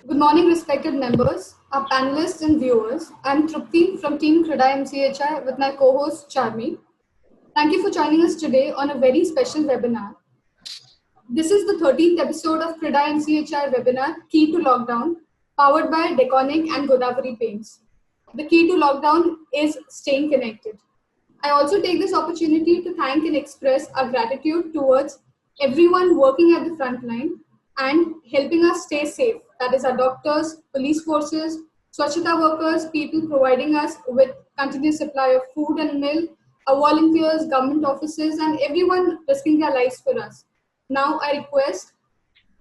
Good morning, respected members, our panelists and viewers. I'm Trupti from Team CREDAI-MCHI with my co-host Charmi. Thank you for joining us today on a very special webinar. This is the 13th episode of CREDAI-MCHI webinar, Key to Lockdown, powered by Deconic and Godavari Paints. The key to lockdown is staying connected. I also take this opportunity to thank and express our gratitude towards everyone working at the front line and helping us stay safe. That is our doctors, police forces, Swachhata workers, people providing us with continuous supply of food and milk, our volunteers, government offices, and everyone risking their lives for us. Now I request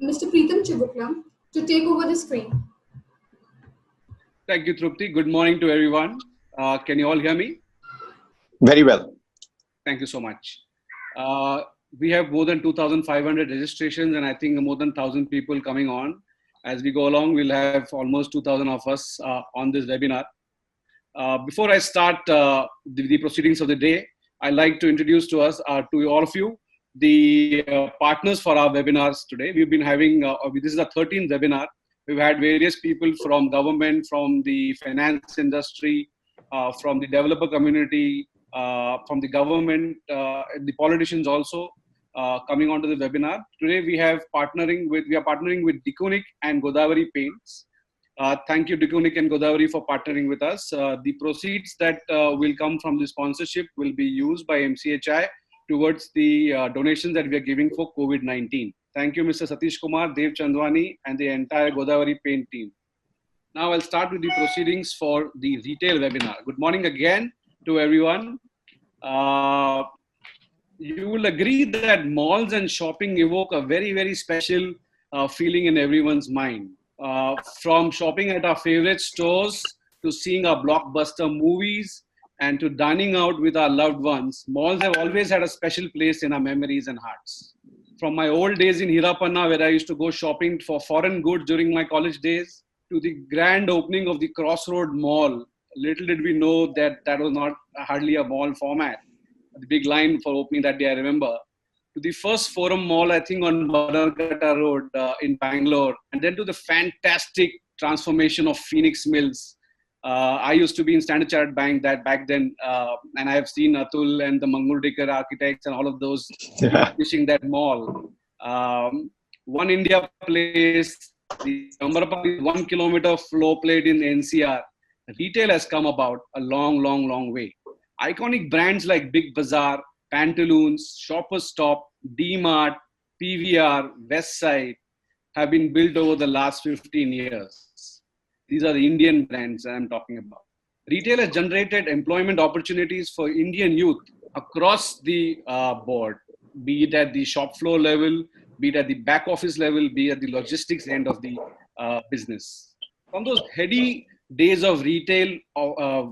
Mr. Preetham Chibukla to take over the screen. Thank you, Trupti. Good morning to everyone. Can you all hear me? Very well. Thank you so much. We have more than 2,500 registrations and I think more than 1,000 people coming on. As we go along, we'll have almost 2,000 of us on this webinar. Before I start the proceedings of the day, I'd like to introduce to all of you, the partners for our webinars today. We've been having, this is the 13th webinar. We've had various people from government, from the finance industry, from the developer community, from the government, the politicians also coming onto the webinar. Today we are partnering with Deconic and Godavari Paints. Thank you, Deconic and Godavari, for partnering with us. The proceeds that will come from the sponsorship will be used by MCHI towards the donations that we are giving for COVID-19. Thank you, Mr. Satish Kumar, Dev Chandwani, and the entire Godavari Paint team. Now I'll start with the proceedings for the retail webinar. Good morning again to everyone. You will agree that malls and shopping evoke a very, very special feeling in everyone's mind. From shopping at our favorite stores to seeing our blockbuster movies and to dining out with our loved ones, malls have always had a special place in our memories and hearts. From my old days in Hirapanna, where I used to go shopping for foreign goods during my college days, to the grand opening of the Crossroad Mall. Little did we know that that was not hardly a mall format. The big line for opening that day, I remember. To the first Forum Mall, I think on Bannerghatta Road in Bangalore. And then to the fantastic transformation of Phoenix Mills. I used to be in Standard Chartered Bank back then. And I have seen Atul and the Mangaldekar architects and all of those finishing that mall. One India Place, the Amrapali 1 kilometer floor plate in NCR. Retail has come about a long, long, long way. Iconic brands like Big Bazaar, Pantaloons, Shoppers Stop, D-Mart, PVR, Westside have been built over the last 15 years. These are the Indian brands I'm talking about. Retail has generated employment opportunities for Indian youth across the board, be it at the shop floor level, be it at the back office level, be it at the logistics end of the business. From those heady days of retail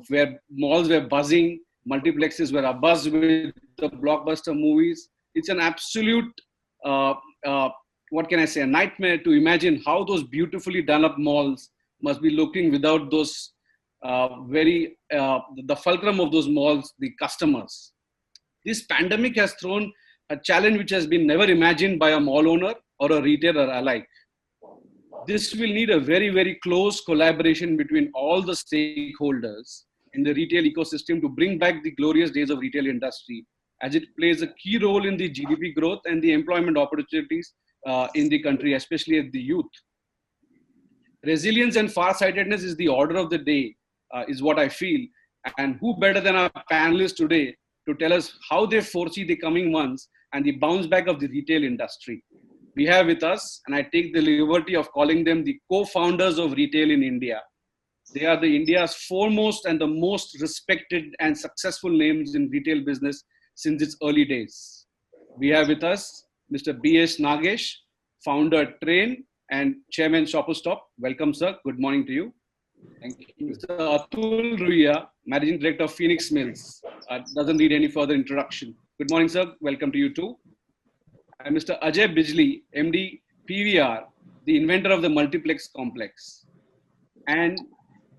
where malls were buzzing, multiplexes were abuzz with the blockbuster movies, it's an absolute, what can I say, a nightmare to imagine how those beautifully done up malls must be looking without those the fulcrum of those malls, the customers. This pandemic has thrown a challenge which has been never imagined by a mall owner or a retailer alike. This will need a very, very close collaboration between all the stakeholders in the retail ecosystem to bring back the glorious days of retail industry, as it plays a key role in the GDP growth and the employment opportunities in the country, especially at the youth. Resilience and farsightedness is the order of the day, is what I feel. And who better than our panelists today to tell us how they foresee the coming months and the bounce back of the retail industry. We have with us, and I take the liberty of calling them the co-founders of retail in India. They are the India's foremost and the most respected and successful names in retail business since its early days. We have with us Mr. B.S. Nagesh, founder at TRRAIN and chairman Shoppers Stop. Welcome, sir. Good morning to you. Thank you. Mr. Atul Ruia, managing director of Phoenix Mills. Doesn't need any further introduction. Good morning, sir. Welcome to you too. And Mr. Ajay Bijli, MD PVR, the inventor of the multiplex complex. And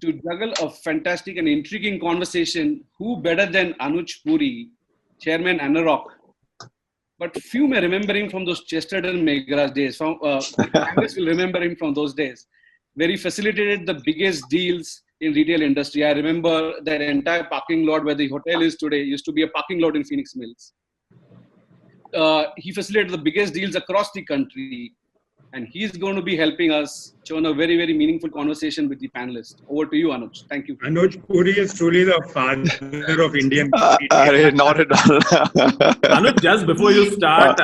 to juggle a fantastic and intriguing conversation, who better than Anuj Puri, chairman ANAROCK. But few may remember him from those Chesterton Megaraj days. Congress will remember him from those days. where he facilitated the biggest deals in retail industry. I remember that entire parking lot where the hotel is today used to be a parking lot in Phoenix Mills. He facilitated the biggest deals across the country, and he's going to be helping us on a very, very meaningful conversation with the panelists. Over to you, Anuj. Thank you. Anuj Puri is truly the father of Indian retail. Not at all. Anuj, just before you start,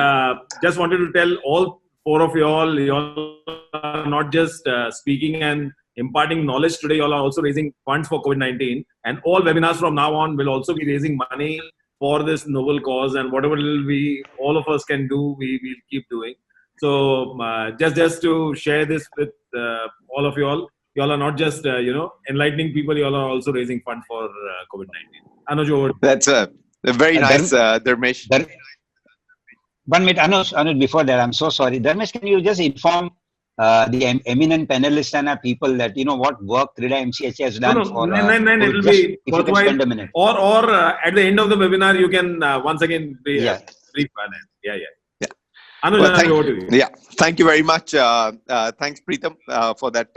just wanted to tell all four of you all are not just speaking and imparting knowledge today, you all are also raising funds for COVID-19. And all webinars from now on will also be raising money for this noble cause, and whatever all of us can do, we will keep doing. So just to share this with all of you all are not just enlightening people, you all are also raising funds for COVID-19. Anuj, over. That's a very nice, Dharmesh. 1 minute, Anuj, before that, I'm so sorry. Dharmesh, can you just inform the eminent panelists and our people that, what work CREDAI-MCHI has done for... It'll be worthwhile. Spend a minute. Or at the end of the webinar, you can once again brief panel. Yeah. Anuj, Well, over to you. Yeah, thank you very much. Thanks, Preetham, for that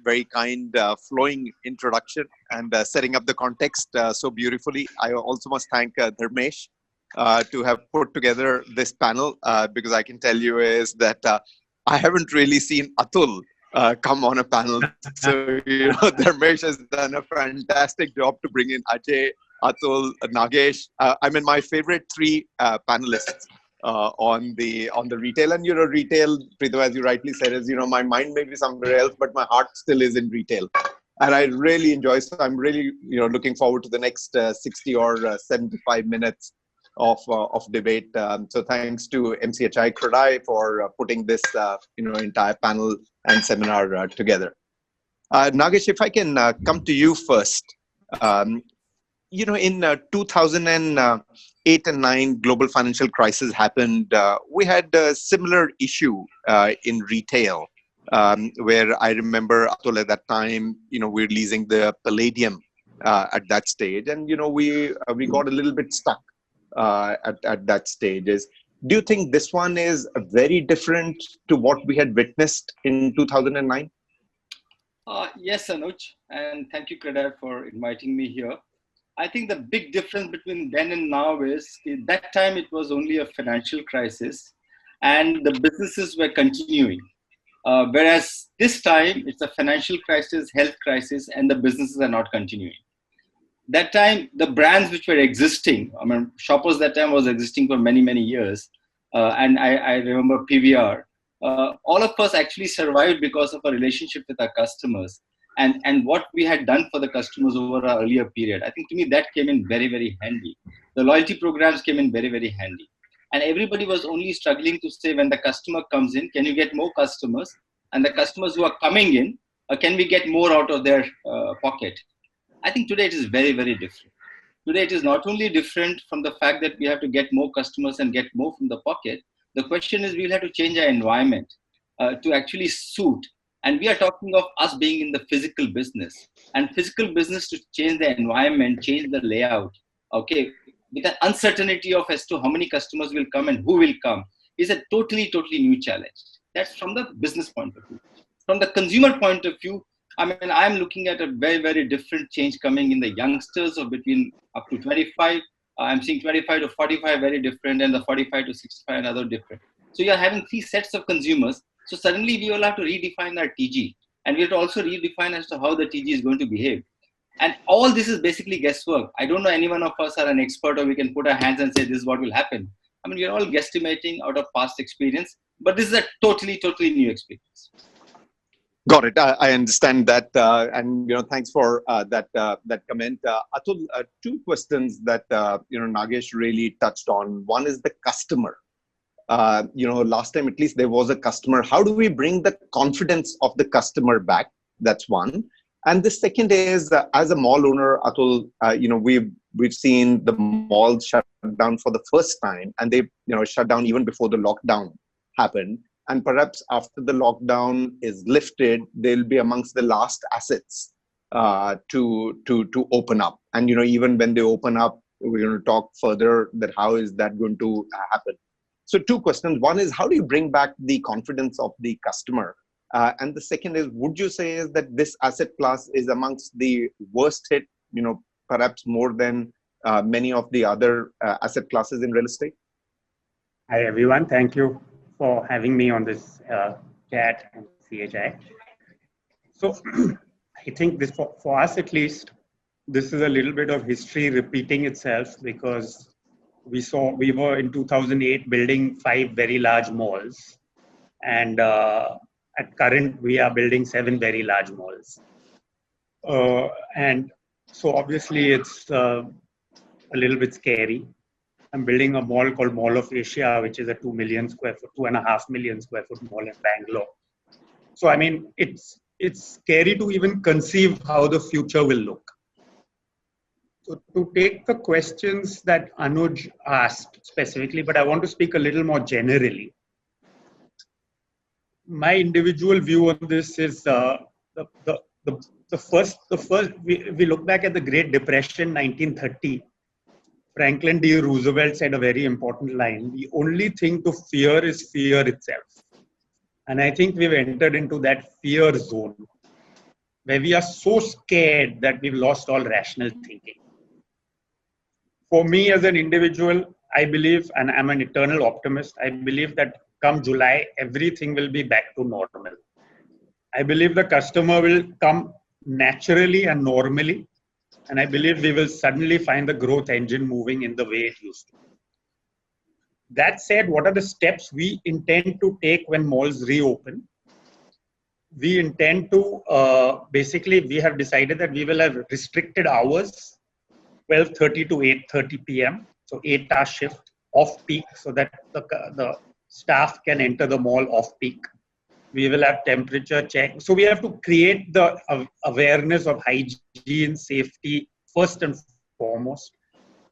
very kind, flowing introduction and setting up the context so beautifully. I also must thank Dharmesh to have put together this panel, because I can tell you is that I haven't really seen Atul come on a panel. So, Dharmesh has done a fantastic job to bring in Ajay, Atul, Nagesh. I mean, my favorite three panelists on the retail. And, retail, Preetham, as you rightly said, is, my mind may be somewhere else, but my heart still is in retail. And I really enjoy, so I'm really, looking forward to the next 60 or 75 minutes of debate. So thanks to MCHI CREDAI for putting this, entire panel and seminar together. Nagesh, if I can come to you first. In 2008 and 9, global financial crisis happened. We had a similar issue in retail, where I remember, Atul, at that time, we're leasing the Palladium at that stage, and we got a little bit stuck at that stage. Do you think this one is very different to what we had witnessed in 2009? Yes, Anuj, and thank you, CREDAI, for inviting me here. I think the big difference between then and now is that time it was only a financial crisis and the businesses were continuing. Whereas this time it's a financial crisis, health crisis, and the businesses are not continuing. That time, the brands which were existing, Shoppers that time was existing for many, many years. And I remember PVR. All of us actually survived because of a relationship with our customers and what we had done for the customers over our earlier period. I think to me that came in very, very handy. The loyalty programs came in very, very handy. And everybody was only struggling to say, when the customer comes in, can you get more customers? And the customers who are coming in, can we get more out of their pocket? I think today it is very, very different. Today it is not only different from the fact that we have to get more customers and get more from the pocket. The question is we'll have to change our environment to actually suit. And we are talking of us being in the physical business. And physical business to change the environment, change the layout, okay, with an uncertainty of as to how many customers will come and who will come, is a totally, totally new challenge. That's from the business point of view. From the consumer point of view, I'm looking at a very, very different change coming in the youngsters of between up to 25. I'm seeing 25 to 45 very different, and the 45 to 65 another different. So you're having three sets of consumers. So suddenly we all have to redefine our TG, and we have to also redefine as to how the TG is going to behave. And all this is basically guesswork. I don't know any one of us are an expert, or we can put our hands and say this is what will happen. We're all guesstimating out of past experience, but this is a totally, totally new experience. Got it. I understand that, and thanks for that comment. Atul, two questions that Nagesh really touched on. One is the customer. Last time at least there was a customer. How do we bring the confidence of the customer back? That's one. And the second is, as a mall owner, Atul, we've seen the malls shut down for the first time, and they shut down even before the lockdown happened. And perhaps after the lockdown is lifted, they'll be amongst the last assets to open up. And even when they open up, we're going to talk further that how is that going to happen. So two questions. One is, how do you bring back the confidence of the customer? And the second is, would you say is that this asset class is amongst the worst hit, perhaps more than many of the other asset classes in real estate? Hi, everyone. Thank you for having me on this chat and CHI. So I think this, for us at least, this is a little bit of history repeating itself, because we were in 2008 building 5 very large malls, and at current we are building 7 very large malls, and so obviously it's a little bit scary. I'm building a mall called Mall of Asia, which is a 2 million square foot, 2.5 million square foot mall in Bangalore. So I mean, it's scary to even conceive how the future will look. So to take the questions that Anuj asked specifically, but I want to speak a little more generally. My individual view on this is the first. We look back at the Great Depression, 1930. Franklin D. Roosevelt said a very important line: "The only thing to fear is fear itself." And I think we've entered into that fear zone, where we are so scared that we've lost all rational thinking. For me as an individual, I believe, and I'm an eternal optimist, I believe that come July, everything will be back to normal. I believe the customer will come naturally and normally. And I believe we will suddenly find the growth engine moving in the way it used to. That said, what are the steps we intend to take when malls reopen? We intend to, basically, we have decided that we will have restricted hours, 12:30 to 8:30 p.m. So 8-hour shift off peak, so that the staff can enter the mall off peak. We will have temperature check. So we have to create the awareness of hygiene, safety, first and foremost.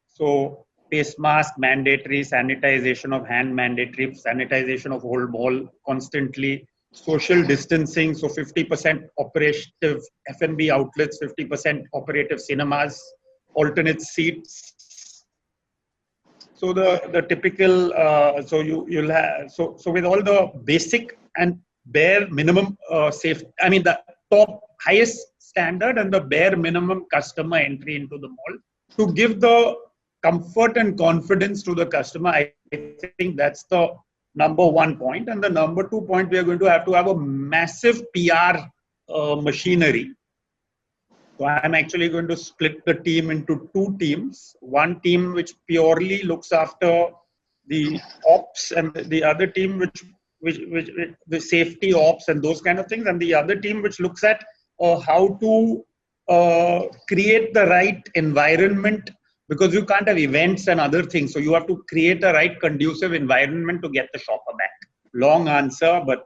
So face mask mandatory, sanitization of hand mandatory, sanitization of whole mall constantly, social distancing. So 50% operative F&B outlets, 50% operative cinemas, alternate seats. So the typical, so you'll have, so with all the basic and bare minimum safe, I mean the top highest standard and the bare minimum customer entry into the mall, to give the comfort and confidence to the customer. I think that's the number one point. And the number 2 point, we are going to have a massive PR machinery. So I'm actually going to split the team into 2 teams. One team which purely looks after the ops, and the other team which the safety ops and those kind of things, and the other team which looks at how to create the right environment, because you can't have events and other things. So you have to create a right conducive environment to get the shopper back. Long answer, but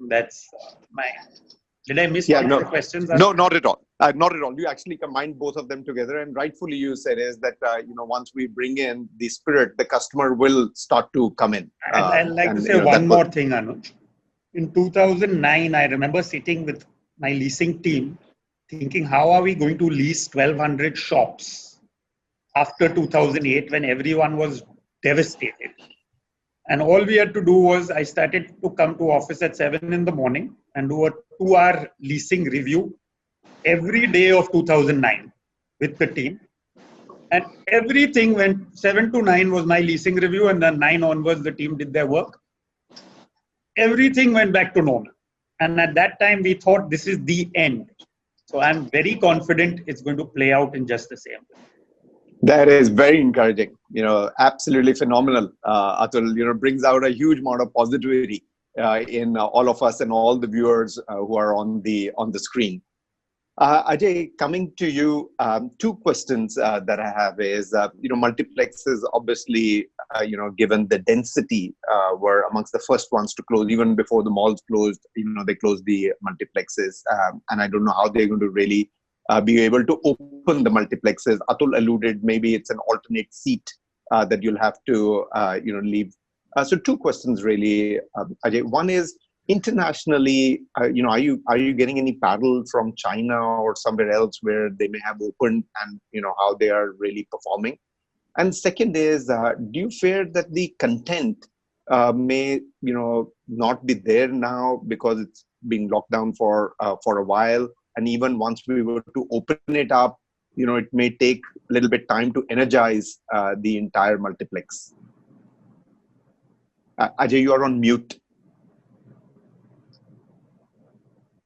that's my. Did I miss one of the questions? No, not at all. Not at all. You actually combined both of them together, and rightfully you said is that once we bring in the spirit, the customer will start to come in. I'd like to say one more thing, Anuj. In 2009, I remember sitting with my leasing team, thinking, how are we going to lease 1,200 shops after 2008, when everyone was devastated? And all we had to do was, I started to come to office at 7 in the morning and do a 2-hour leasing review every day of 2009 with the team. And everything went, 7 to 9 was my leasing review, and then 9 onwards, the team did their work. Everything went back to normal. And at that time, we thought this is the end. So I'm very confident it's going to play out in just the same way. That is very encouraging. Absolutely phenomenal. Atul, brings out a huge amount of positivity in all of us and all the viewers who are on the screen. Ajay, coming to you, 2 questions that I have is, multiplexes obviously, given the density, were amongst the first ones to close. Even before the malls closed, they closed the multiplexes. And I don't know how they're going to really be able to open the multiplexes. Atul alluded, maybe it's an alternate seat that you'll have to, leave. So 2 questions really, Ajay. One is, internationally, are you getting any paddle from China or somewhere else where they may have opened, and how they are really performing? And second is, do you fear that the content may not be there now because it's being locked down for a while. And even once we were to open it up, it may take a little bit time to energize the entire multiplex. Ajay, you are on mute.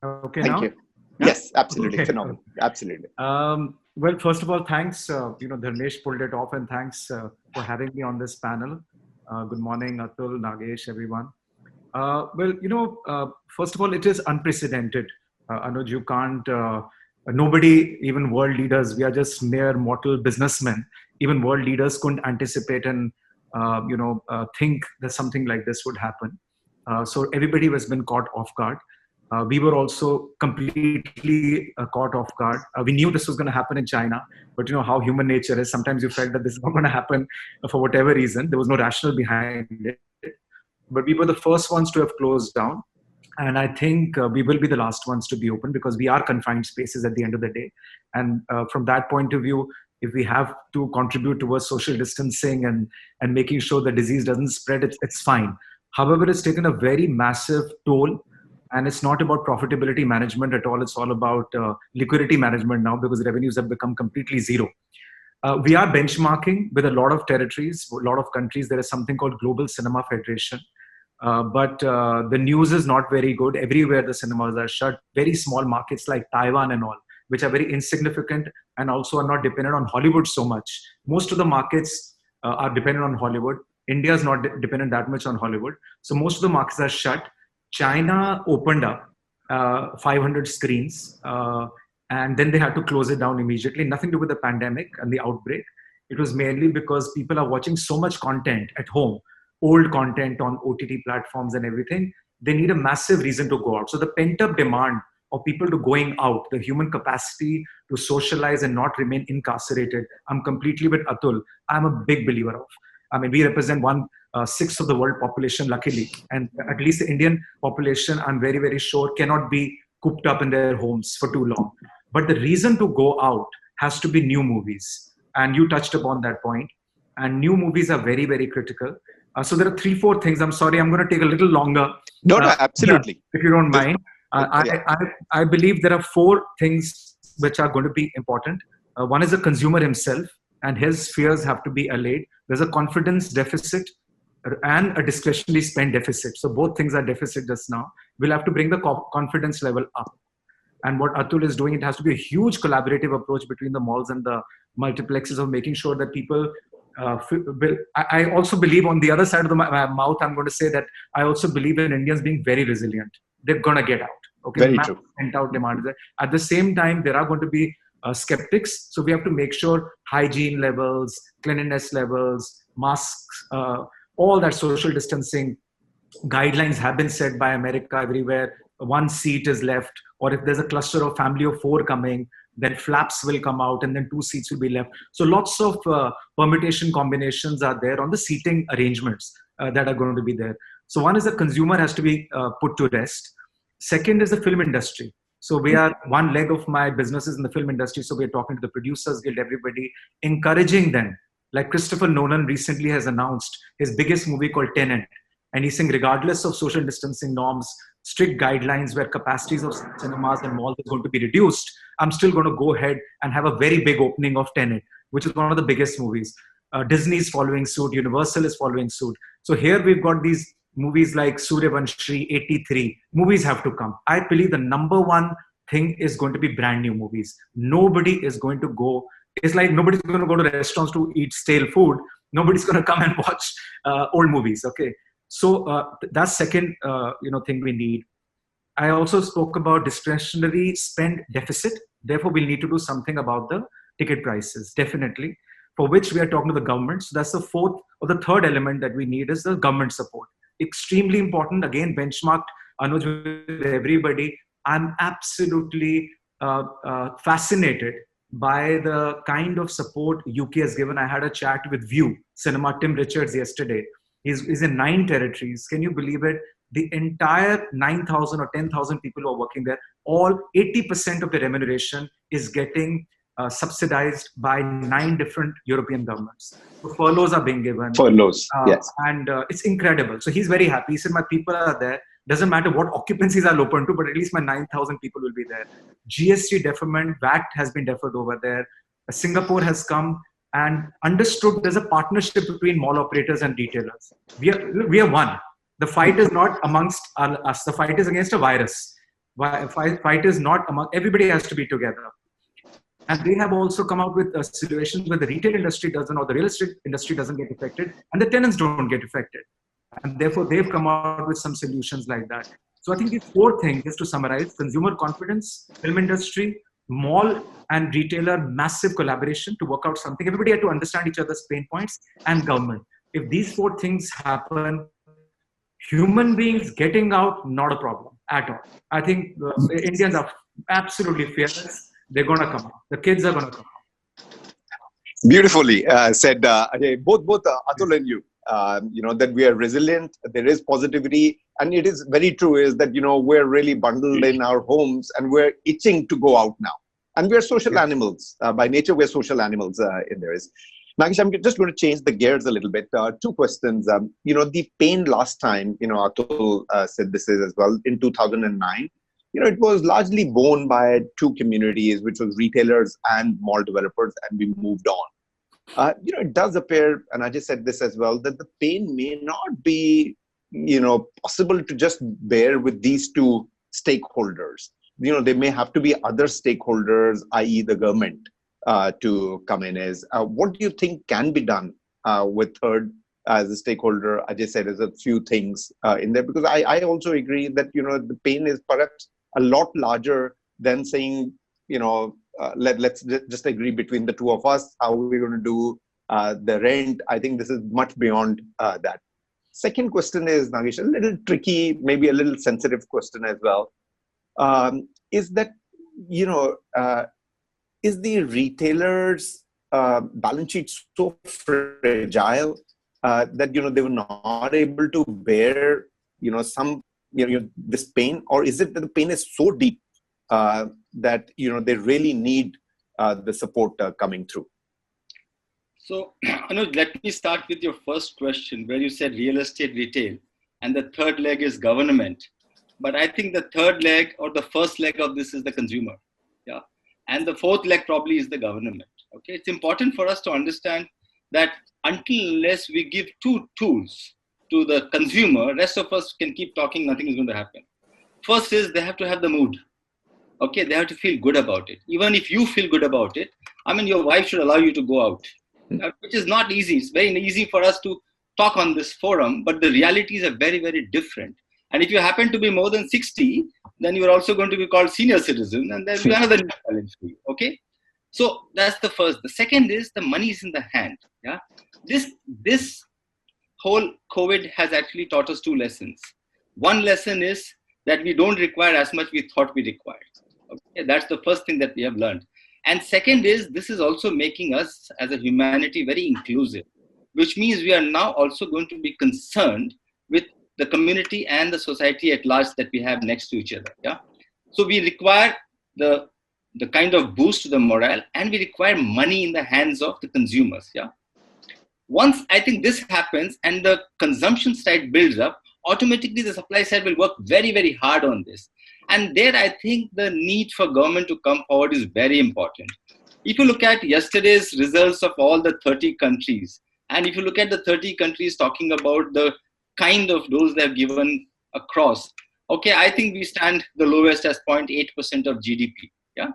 Okay, Thank now? you. Yes, absolutely. Okay. Phenomenal. Absolutely. Well, first of all, thanks. Dharmesh pulled it off, and thanks for having me on this panel. Good morning, Atul, Nagesh, everyone. First of all, it is unprecedented. Anuj, you can't, nobody, even world leaders, we are just mere mortal businessmen. Even world leaders couldn't anticipate and, think that something like this would happen. So everybody has been caught off guard. We were also completely caught off guard. We knew this was going to happen in China, but you know how human nature is. Sometimes you felt that this is not going to happen for whatever reason. There was no rationale behind it. But we were the first ones to have closed down. And I think we will be the last ones to be open because we are confined spaces at the end of the day. And from that point of view, if we have to contribute towards social distancing and making sure the disease doesn't spread, it's fine. However, it's taken a very massive toll. And it's not about profitability management at all. It's all about liquidity management now because revenues have become completely zero. We are benchmarking with a lot of territories, a lot of countries. There is something called Global Cinema Federation. But the news is not very good. Everywhere the cinemas are shut. Very small markets like Taiwan and all, which are very insignificant and also are not dependent on Hollywood so much. Most of the markets are dependent on Hollywood. India is not dependent that much on Hollywood. So most of the markets are shut. China opened up 500 screens and then they had to close it down immediately. Nothing to do with the pandemic and the outbreak. It was mainly because people are watching so much content at home, old content on OTT platforms and everything. They need a massive reason to go out. So the pent-up demand of people to going out, the human capacity to socialize and not remain incarcerated, I'm completely with Atul. I'm a big believer of. I mean, we represent 1/6 of the world population, luckily. And at least the Indian population, I'm very, very sure, cannot be cooped up in their homes for too long. But the reason to go out has to be new movies. And you touched upon that point. And new movies are very, very critical. So there are 3-4 things. I'm sorry, I'm going to take a little longer. No, absolutely. If you don't mind. I believe there are 4 things which are going to be important. One is the consumer himself, and his fears have to be allayed. There's a confidence deficit and a discretionary spend deficit. So both things are deficit just now. We'll have to bring the confidence level up. And what Atul is doing, it has to be a huge collaborative approach between the malls and the multiplexes of making sure that people I also believe on the other side of the mouth, I'm going to say that I also believe in Indians being very resilient. They're going to get out. Okay, very true. Out demand. At the same time, there are going to be skeptics. So we have to make sure hygiene levels, cleanliness levels, masks, all that social distancing guidelines have been set by America everywhere. 1 seat is left, or if there's a cluster of family of 4 coming, then flaps will come out and then 2 seats will be left. So lots of permutation combinations are there on the seating arrangements that are going to be there. So one is the consumer has to be put to rest. Second is the film industry. So we are, one leg of my business is in the film industry. So we're talking to the Producers Guild, everybody, encouraging them. Like Christopher Nolan recently has announced his biggest movie called Tenet. And he's saying regardless of social distancing norms, strict guidelines where capacities of cinemas and malls is going to be reduced, I'm still going to go ahead and have a very big opening of Tenet, which is one of the biggest movies. Disney's following suit, Universal is following suit. So here we've got these movies like Suryavanshi, 83. Movies have to come. I believe the number one thing is going to be brand new movies. Nobody is going to go. It's like nobody's going to go to restaurants to eat stale food. Nobody's going to come and watch old movies. Okay. So that's second, thing we need. I also spoke about discretionary spend deficit. Therefore, we'll need to do something about the ticket prices, definitely, for which we are talking to the government. So that's the fourth or the third element that we need is the government support. Extremely important. Again, benchmarked, Anuj, with everybody. I'm absolutely fascinated by the kind of support UK has given. I had a chat with View Cinema, Tim Richards, yesterday. He's in 9 territories. Can you believe it? The entire 9,000 or 10,000 people who are working there, all 80% of the remuneration is getting subsidized by 9 different European governments. So furloughs are being given. Furloughs, yes. And it's incredible. So he's very happy. He said, my people are there. Doesn't matter what occupancies I'll open to, but at least my 9,000 people will be there. GST deferment, VAT has been deferred over there. Singapore has come and understood there's a partnership between mall operators and retailers. We are one. The fight is not amongst us. The fight is against a virus. Fight is not among, everybody has to be together. And they have also come out with situations where the retail industry doesn't, or the real estate industry doesn't get affected, and the tenants don't get affected. And therefore, they've come out with some solutions like that. So I think these four things, just to summarize: consumer confidence, film industry, mall and retailer, massive collaboration to work out something. Everybody had to understand each other's pain points, and government. If these four things happen, human beings getting out, not a problem at all. I think Indians are absolutely fearless. They're going to come out. The kids are going to come out. Beautifully said, Ajay. Both Atul and you. That we are resilient, there is positivity, and it is very true is that, we're really bundled in our homes and we're itching to go out now. And we're social animals. By nature, we're social animals in there. Nagesh, I'm just going to change the gears a little bit. Two questions. The pain last time, Atul said this is as well, in 2009, it was largely borne by two communities, which was retailers and mall developers, and we moved on. It does appear, and I just said this as well, that the pain may not be, possible to just bear with these two stakeholders. There may have to be other stakeholders, i.e. the government, to come in. What do you think can be done with third as a stakeholder? I just said there's a few things in there, because I also agree that, the pain is perhaps a lot larger than saying, let's just agree between the two of us how we're going to do the rent. I think this is much beyond that. Second question is, Nagesh, a little tricky, maybe a little sensitive question as well. Is that, is the retailer's balance sheet so fragile that, they were not able to bear, this pain? Or is it that the pain is so deep that they really need the support coming through? So, Anuj, let me start with your first question, where you said real estate retail, and the third leg is government. But I think the third leg or the first leg of this is the consumer, yeah, and the fourth leg probably is the government. Okay, it's important for us to understand that unless we give two tools to the consumer, rest of us can keep talking, nothing is going to happen. First is they have to have the mood. Okay, they have to feel good about it. Even if you feel good about it, your wife should allow you to go out, which is not easy. It's very easy for us to talk on this forum, but the realities are very, very different. And if you happen to be more than 60, then you're also going to be called senior citizen, and there'll be another challenge for you. Okay, so that's the first. The second is the money is in the hand. Yeah, this whole COVID has actually taught us two lessons. One lesson is that we don't require as much we thought we required. Okay, that's the first thing that we have learned. And second is, this is also making us as a humanity very inclusive, which means we are now also going to be concerned with the community and the society at large that we have next to each other. Yeah. So we require the kind of boost to the morale, and we require money in the hands of the consumers. Yeah. Once I think this happens and the consumption side builds up, automatically the supply side will work very, very hard on this. And there I think the need for government to come forward is very important. If you look at yesterday's results of all the 30 countries, and if you look at the 30 countries talking about the kind of dose they have given across, okay, I think we stand the lowest as 0.8% of GDP. Yeah,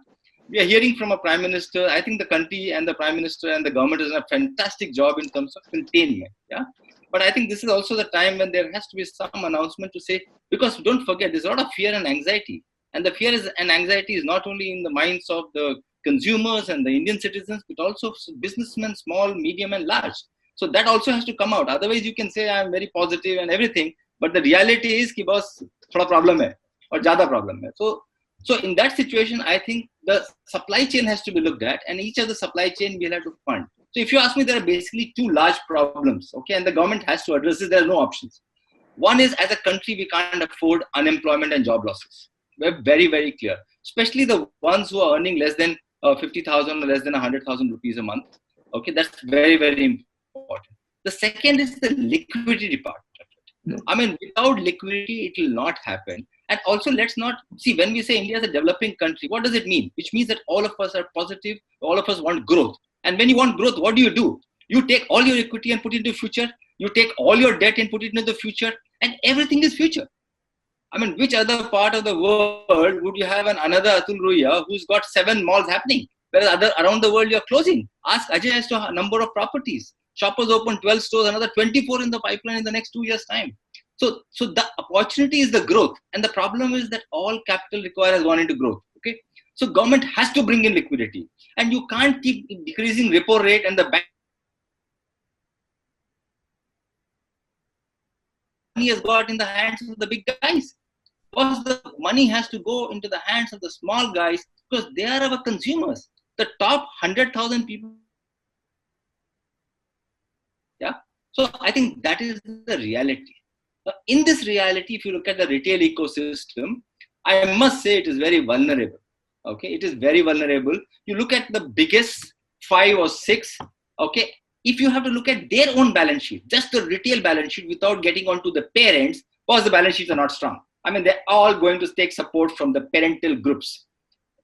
we are hearing from a prime minister. I think the country and the prime minister and the government has done a fantastic job in terms of containment. Yeah, but I think this is also the time when there has to be some announcement to say, because don't forget, there's a lot of fear and anxiety, and the fear and anxiety is not only in the minds of the consumers and the Indian citizens, but also businessmen, small, medium, and large. So that also has to come out. Otherwise, you can say I'm very positive and everything, but the reality is कि बस थोड़ा problem है और ज़्यादा problem है. So in that situation, I think the supply chain has to be looked at, and each of the supply chain we'll have to fund. So if you ask me, there are basically two large problems, okay, and the government has to address it. There are no options. One is, as a country, we can't afford unemployment and job losses. We're very, very clear, especially the ones who are earning less than 50,000 or less than 100,000 rupees a month. Okay, that's very, very important. The second is the liquidity part of it. I mean, without liquidity, it will not happen. And also, let's not see, when we say India is a developing country, what does it mean? Which means that all of us are positive, all of us want growth. And when you want growth, what do? You take all your equity and put it into the future. You take all your debt and put it into the future, and everything is future. I mean, which other part of the world would you have another Atul Ruia who's got 7 malls happening, whereas around the world you're closing? Ask Ajay as to number of properties. Shoppers open 12 stores, another 24 in the pipeline in the next 2 years' time. So the opportunity is the growth, and the problem is that all capital required has gone into growth. Okay, so government has to bring in liquidity, and you can't keep decreasing repo rate and the bank money has got in the hands of the big guys. Because the money has to go into the hands of the small guys because they are our consumers. The top 100,000 people. Yeah. So I think that is the reality. In this reality, if you look at the retail ecosystem, I must say it is very vulnerable. Okay, it is very vulnerable. You look at the biggest 5 or 6. Okay, if you have to look at their own balance sheet, just the retail balance sheet without getting onto the parents, because the balance sheets are not strong. I mean, they're all going to take support from the parental groups.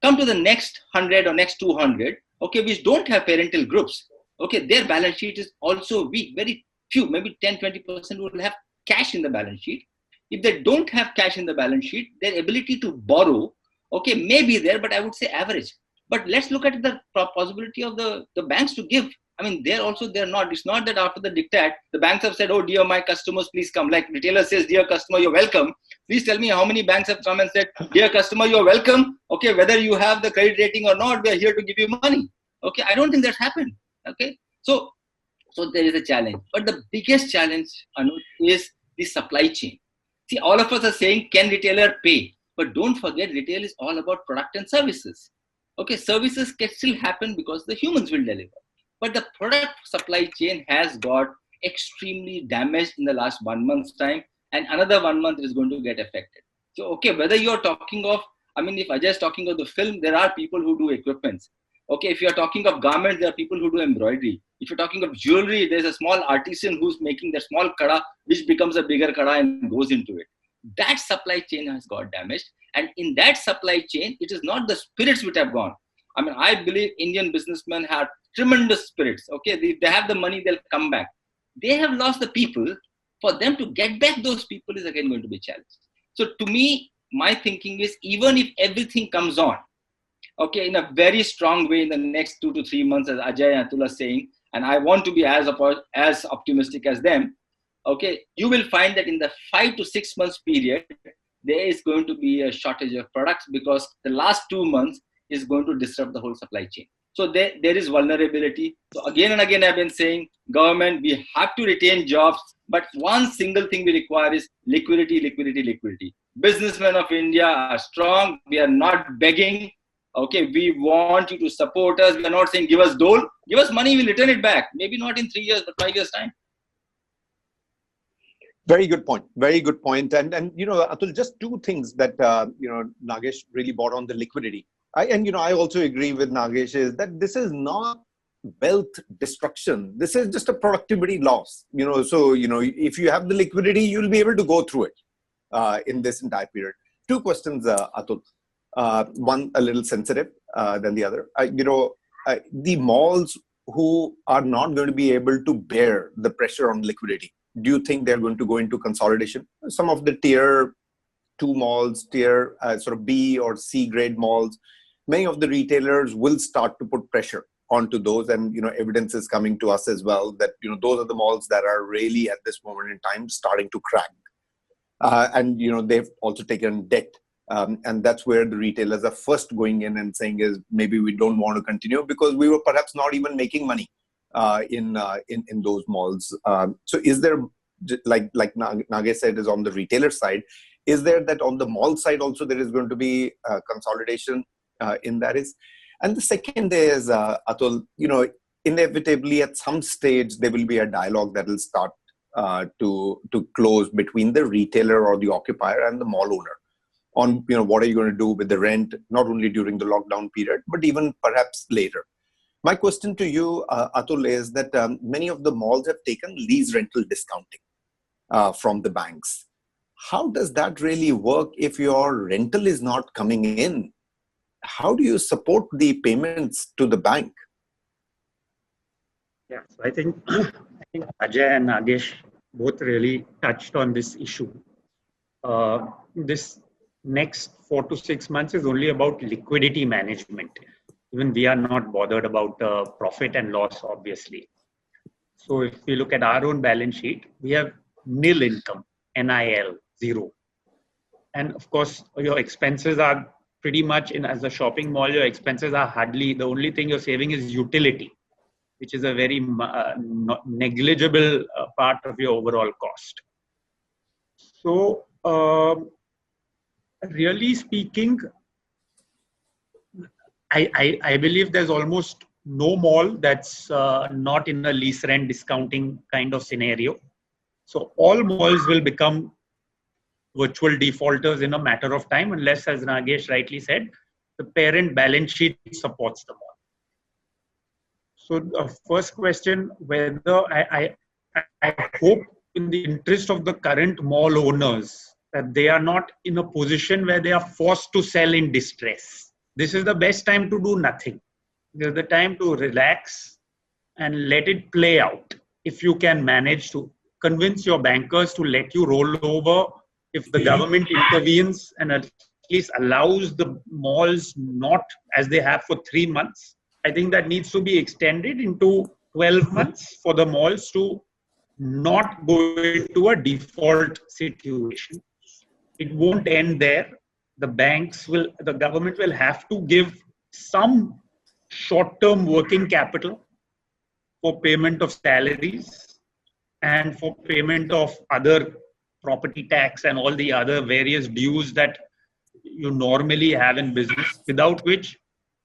Come to the next 100 or next 200, okay, which don't have parental groups. Okay, their balance sheet is also weak. Very few, maybe 10-20% will have cash in the balance sheet. If they don't have cash in the balance sheet, their ability to borrow, okay, may be there, but I would say average. But let's look at the possibility of the banks to give. I mean, they're not. It's not that after the diktat, the banks have said, oh, dear, my customers, please come. Like retailer says, dear customer, you're welcome. Please tell me how many banks have come and said, dear customer, you're welcome. Okay, whether you have the credit rating or not, we're here to give you money. Okay, I don't think that's happened. Okay, so there is a challenge. But the biggest challenge, Anuj, is the supply chain. See, all of us are saying, can retailer pay? But don't forget, retail is all about product and services. Okay, services can still happen because the humans will deliver. But the product supply chain has got extremely damaged in the last 1 month's time, and another 1 month is going to get affected. So, okay, whether you're talking of, I mean, if Ajay is talking of the film, there are people who do equipments. Okay, if you're talking of garments, there are people who do embroidery. If you're talking of jewelry, there's a small artisan who's making that small kada, which becomes a bigger kada and goes into it. That supply chain has got damaged. And in that supply chain, it is not the spirits which have gone. I mean, I believe Indian businessmen have tremendous spirits. Okay, if they have the money, they'll come back. They have lost the people. For them to get back those people is again going to be challenged. So to me, my thinking is, even if everything comes on, okay, in a very strong way in the next 2 to 3 months, as Ajay and Atul are saying, and I want to be as optimistic as them, okay, you will find that in the 5 to 6 months period, there is going to be a shortage of products because the last 2 months is going to disrupt the whole supply chain. So there is vulnerability. So again and again, I've been saying, government, we have to retain jobs, but one single thing we require is liquidity, liquidity, liquidity. Businessmen of India are strong. We are not begging. Okay, we want you to support us. We are not saying give us dole. Give us money, we'll return it back. Maybe not in 3 years, but 5 years' time. Very good point. Very good point. And you know, Atul, just 2 things that Nagesh really brought on the liquidity. I also agree with Nagesh is that this is not wealth destruction. This is just a productivity loss. So if you have the liquidity, you'll be able to go through it in this entire period. 2 questions, Atul. One a little sensitive than the other. The malls who are not going to be able to bear the pressure on liquidity, do you think they're going to go into consolidation? Some of the tier 2 malls, tier sort of B or C grade malls, many of the retailers will start to put pressure onto those, and evidence is coming to us as well that those are the malls that are really at this moment in time starting to crack, and they've also taken debt. And that's where the retailers are first going in and saying is maybe we don't want to continue because we were perhaps not even making money in those malls. So is there, like Nagesh said, is on the retailer side, is there that on the mall side also there is going to be consolidation in that is? And the second is, Atul, inevitably at some stage there will be a dialogue that will start to close between the retailer or the occupier and the mall owner on what are you going to do with the rent, not only during the lockdown period, but even perhaps later. My question to you, Atul, is that many of the malls have taken lease rental discounting. from the banks. How does that really work if your rental is not coming in? How do you support the payments to the bank? Yeah, so I think Ajay and Nagesh both really touched on this issue. This next 4 to 6 months is only about liquidity management. Even we are not bothered about profit and loss, obviously. So if we look at our own balance sheet, we have nil income, NIL, zero. And of course, your expenses are pretty much as a shopping mall, your expenses are hardly, the only thing you're saving is utility, which is a very negligible part of your overall cost. So, really speaking, I believe there's almost no mall that's not in a lease rent discounting kind of scenario. So all malls will become virtual defaulters in a matter of time, unless, as Nagesh rightly said, the parent balance sheet supports the mall. So the first question, whether I hope in the interest of the current mall owners that they are not in a position where they are forced to sell in distress. This is the best time to do nothing. This is the time to relax and let it play out. If you can manage to convince your bankers to let you roll over, if the government intervenes and at least allows the malls not as they have for 3 months, I think that needs to be extended into 12 months for the malls to not go into a default situation. It won't end there. The government will have to give some short-term working capital for payment of salaries and for payment of other property tax and all the other various dues that you normally have in business, without which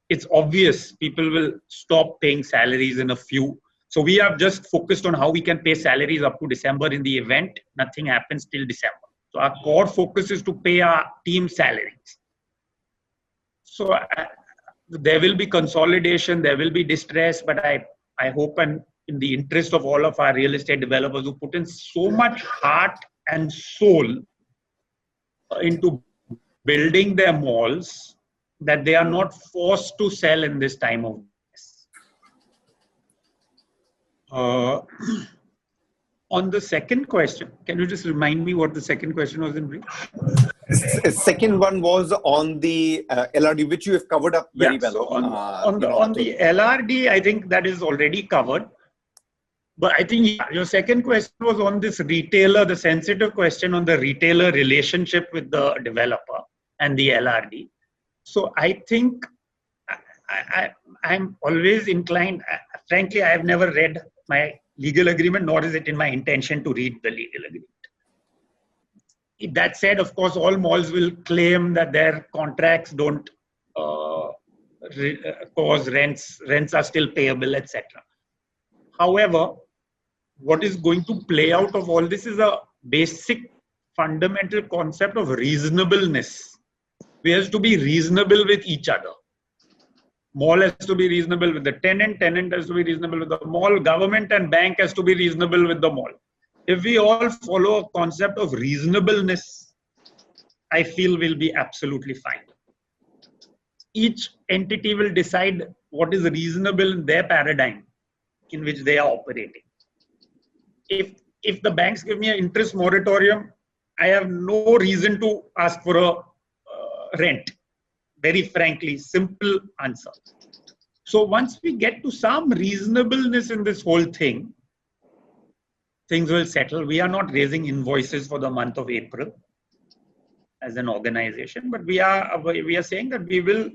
it's obvious people will stop paying salaries in a few. So we have just focused on how we can pay salaries up to December in the event nothing happens till December. So our core focus is to pay our team salaries. So there will be consolidation, there will be distress, but I hope, and in the interest of all of our real estate developers who put in so much heart and soul into building their malls, that they are not forced to sell in this time of business. On the second question, can you just remind me what the second question was in brief? Second one was on the LRD, which you have covered up very well. So on the LRD, I think that is already covered. But I think your second question was on this retailer, the sensitive question on the retailer relationship with the developer and the LRD. So I think I'm always inclined, frankly, I have never read my legal agreement, nor is it in my intention to read the legal agreement. That said, of course, all malls will claim that their contracts don't cause rents are still payable, etc. However, what is going to play out of all this is a basic fundamental concept of reasonableness. We have to be reasonable with each other. Mall has to be reasonable with the tenant, tenant has to be reasonable with the mall, government and bank has to be reasonable with the mall. If we all follow a concept of reasonableness, I feel we'll be absolutely fine. Each entity will decide what is reasonable in their paradigm in which they are operating. If the banks give me an interest moratorium, I have no reason to ask for a rent. Very frankly, simple answer. So once we get to some reasonableness in this whole thing, things will settle. We are not raising invoices for the month of April as an organization, but we are saying that we will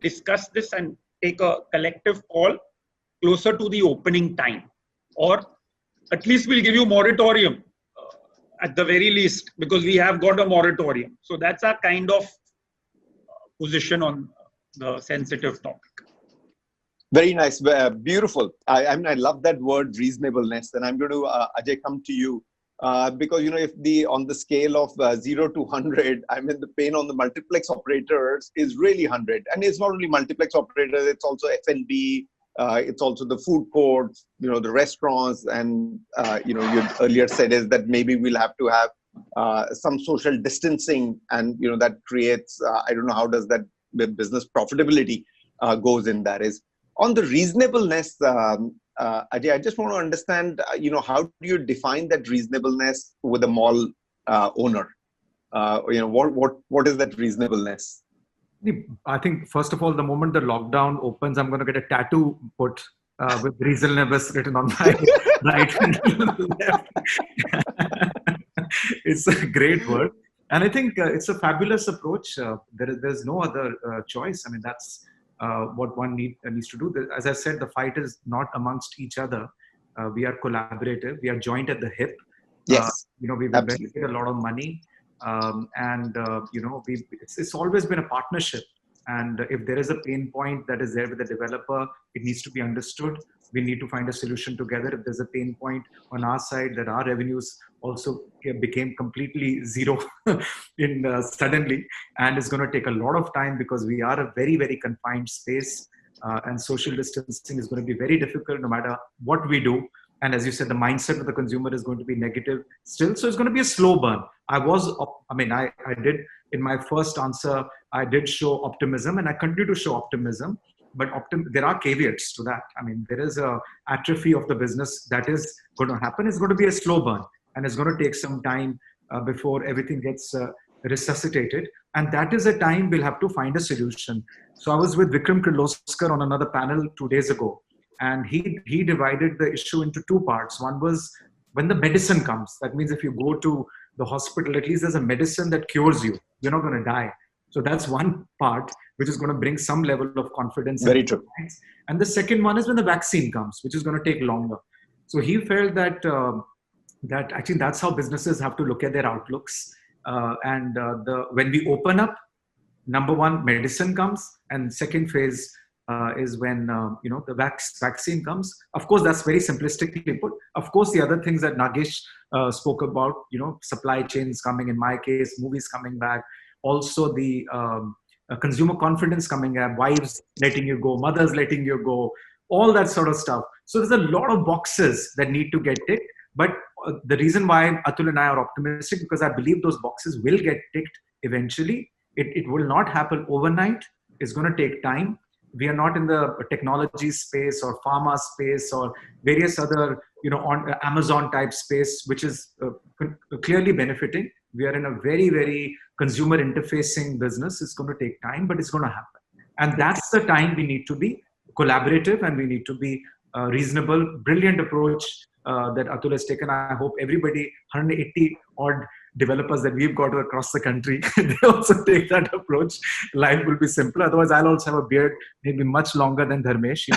discuss this and take a collective call closer to the opening time, or at least we'll give you moratorium at the very least, because we have got a moratorium. So that's our kind of position on the sensitive topic. Very nice, beautiful. I mean, I love that word reasonableness, and I'm going to Ajay come to you because if on the scale of 0 to 100, I mean the pain on the multiplex operators is really 100, and it's not only multiplex operators; it's also F&B, It's also the food courts, the restaurants, and you earlier said is that maybe we'll have to have some social distancing, and that creates I don't know how does that business profitability goes in that. Is on the reasonableness, Ajay, I just want to understand, how do you define that reasonableness with a mall owner? What is that reasonableness? I think, first of all, the moment the lockdown opens, I'm going to get a tattoo put with reasonableness written on my right and left. It's a great word. And I think it's a fabulous approach. There's no other choice. I mean, that's what one needs to do. As I said, the fight is not amongst each other. We are collaborative. We are joint at the hip. Yes, we've invested a lot of money. It's always been a partnership. And if there is a pain point that is there with the developer, it needs to be understood. We need to find a solution together. If there's a pain point on our side that our revenues also became completely zero suddenly, and it's going to take a lot of time because we are a very, very confined space, and social distancing is going to be very difficult no matter what we do. And as you said, the mindset of the consumer is going to be negative still. So it's going to be a slow burn. I did, in my first answer, I did show optimism, and I continue to show optimism. But there are caveats to that. I mean, there is a atrophy of the business that is going to happen. It's going to be a slow burn, and it's going to take some time before everything gets resuscitated. And that is a time we'll have to find a solution. So I was with Vikram Kirloskar on another panel 2 days ago, and he divided the issue into two parts. One was when the medicine comes. That means if you go to the hospital, at least there's a medicine that cures you. You're not going to die. So that's one part which is going to bring some level of confidence. Very true. And the second one is when the vaccine comes, which is going to take longer. So he felt that that actually that's how businesses have to look at their outlooks. When we open up, number one, medicine comes, and second phase is when the vaccine comes. Of course, that's very simplistically put. Of course, the other things that Nagesh spoke about, supply chains coming, in my case, movies coming back, also the consumer confidence coming up, wives letting you go, mothers letting you go, all that sort of stuff. So there's a lot of boxes that need to get ticked. But the reason why Atul and I are optimistic, because I believe those boxes will get ticked eventually. It will not happen overnight. It's going to take time. We are not in the technology space or pharma space or various other, on Amazon type space, which is clearly benefiting. We are in a very, very consumer interfacing business. It's going to take time, but it's going to happen. And that's the time we need to be collaborative, and we need to be reasonable. Brilliant approach that Atul has taken. I hope everybody, 180 odd developers that we've got across the country, they also take that approach. Life will be simpler. Otherwise, I'll also have a beard, maybe much longer than Dharmesh.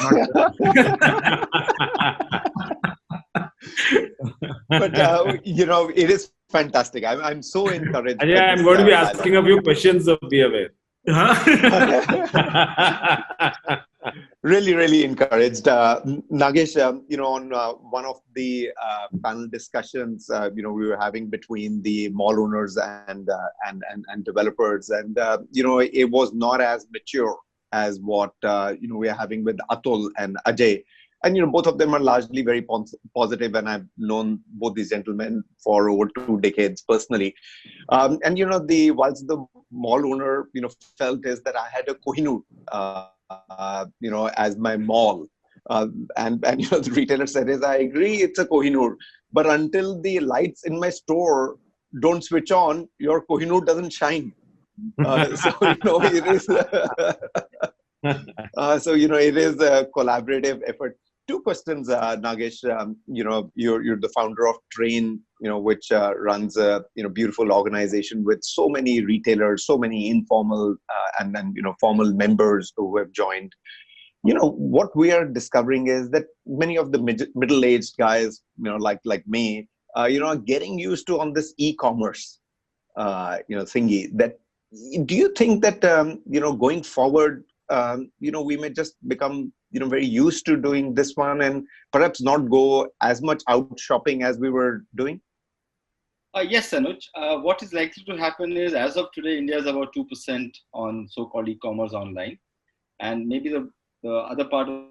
But it is fantastic. I'm so encouraged. Yeah, I'm going to be asking a few questions, so be aware. Really, really encouraged. Nagesh, on one of the panel discussions, we were having between the mall owners and developers, and it was not as mature as what we are having with Atul and Ajay. And both of them are largely very positive, and I've known both these gentlemen for over 2 decades personally. Whilst the mall owner felt is that I had a Kohinoor as my mall, and the retailer said is, I agree, it's a Kohinoor, but until the lights in my store don't switch on, your Kohinoor doesn't shine. It is it is a collaborative effort. 2 questions, Nagesh. You're the founder of TRRAIN, which runs a beautiful organization with so many retailers, so many informal and formal members who have joined. What we are discovering is that many of the middle-aged guys, like me, are getting used to on this e-commerce, thingy. That do you think that going forward, we may just become very used to doing this one and perhaps not go as much out shopping as we were doing? Yes, Anuj. What is likely to happen is, as of today, India is about 2% on so-called e-commerce online. And maybe the other part of